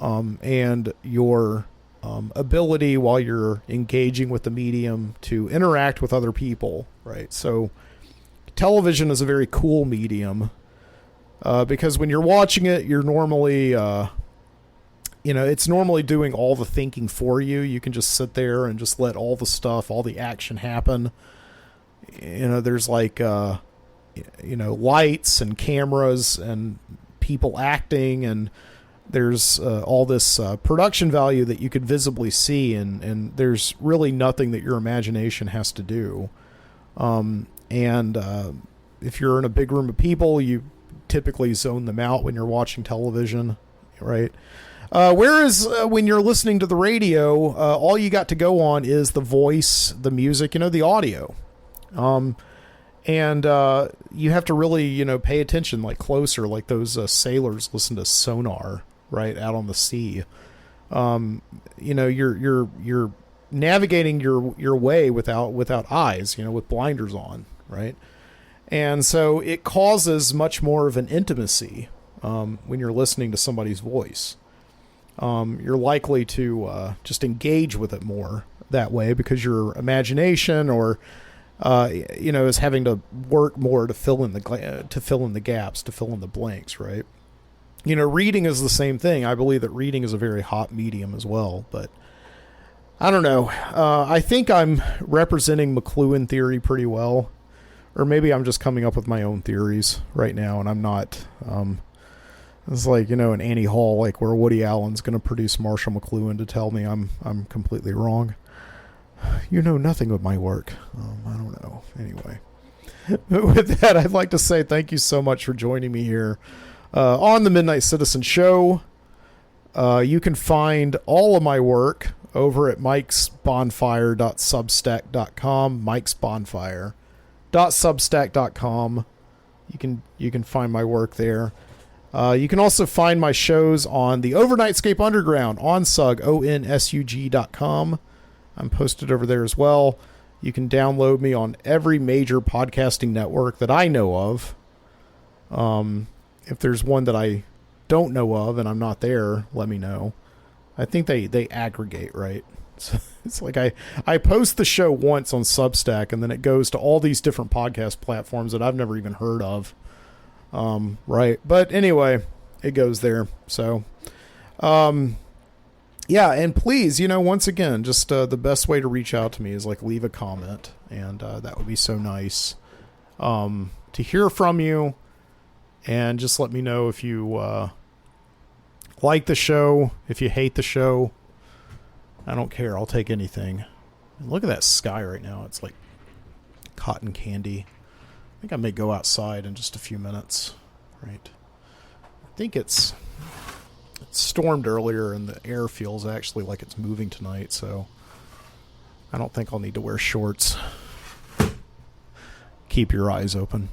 and your ability while you're engaging with the medium to interact with other people, right? So television is a very cool medium because when you're watching it, you're normally, it's normally doing all the thinking for you. You can just sit there and just let all the stuff, all the action happen. There's like, lights and cameras and people acting, and there's all this production value that you could visibly see, and there's really nothing that your imagination has to do. If you're in a big room of people, you typically zone them out when you're watching television, right? Whereas when you're listening to the radio, all you got to go on is the voice, the music, the audio. You have to really, pay attention, like closer, like those sailors listen to sonar, right, out on the sea. You're navigating your way without eyes, with blinders on, right? And so it causes much more of an intimacy when you're listening to somebody's voice. You're likely to just engage with it more that way because your imagination or is having to work more to fill in the gaps, to fill in the blanks, right? Reading is the same thing. I believe that reading is a very hot medium as well, but I don't know. I think I'm representing McLuhan theory pretty well, or maybe I'm just coming up with my own theories right now, and I'm not. It's like, an Annie Hall, like where Woody Allen's going to produce Marshall McLuhan to tell me I'm completely wrong. You know nothing of my work. I don't know. Anyway, with that, I'd like to say thank you so much for joining me here on the Midnight Citizen Show. You can find all of my work over at mikesbonfire.substack.com, mikesbonfire.substack.com. You can find my work there. You can also find my shows on the Overnightscape Underground on onsug.com. I'm posted over there as well. You can download me on every major podcasting network that I know of. If there's one that I don't know of and I'm not there, let me know. I think they aggregate, right? So it's like I post the show once on Substack, and then it goes to all these different podcast platforms that I've never even heard of. Right. But anyway, it goes there. So, yeah, and please, once again, just the best way to reach out to me is like leave a comment, and that would be so nice to hear from you, and just let me know if you like the show, if you hate the show. I don't care. I'll take anything. And look at that sky right now. It's like cotton candy. I think I may go outside in just a few minutes. Right. I think it stormed earlier, and the air feels actually like it's moving tonight, so I don't think I'll need to wear shorts. Keep your eyes open.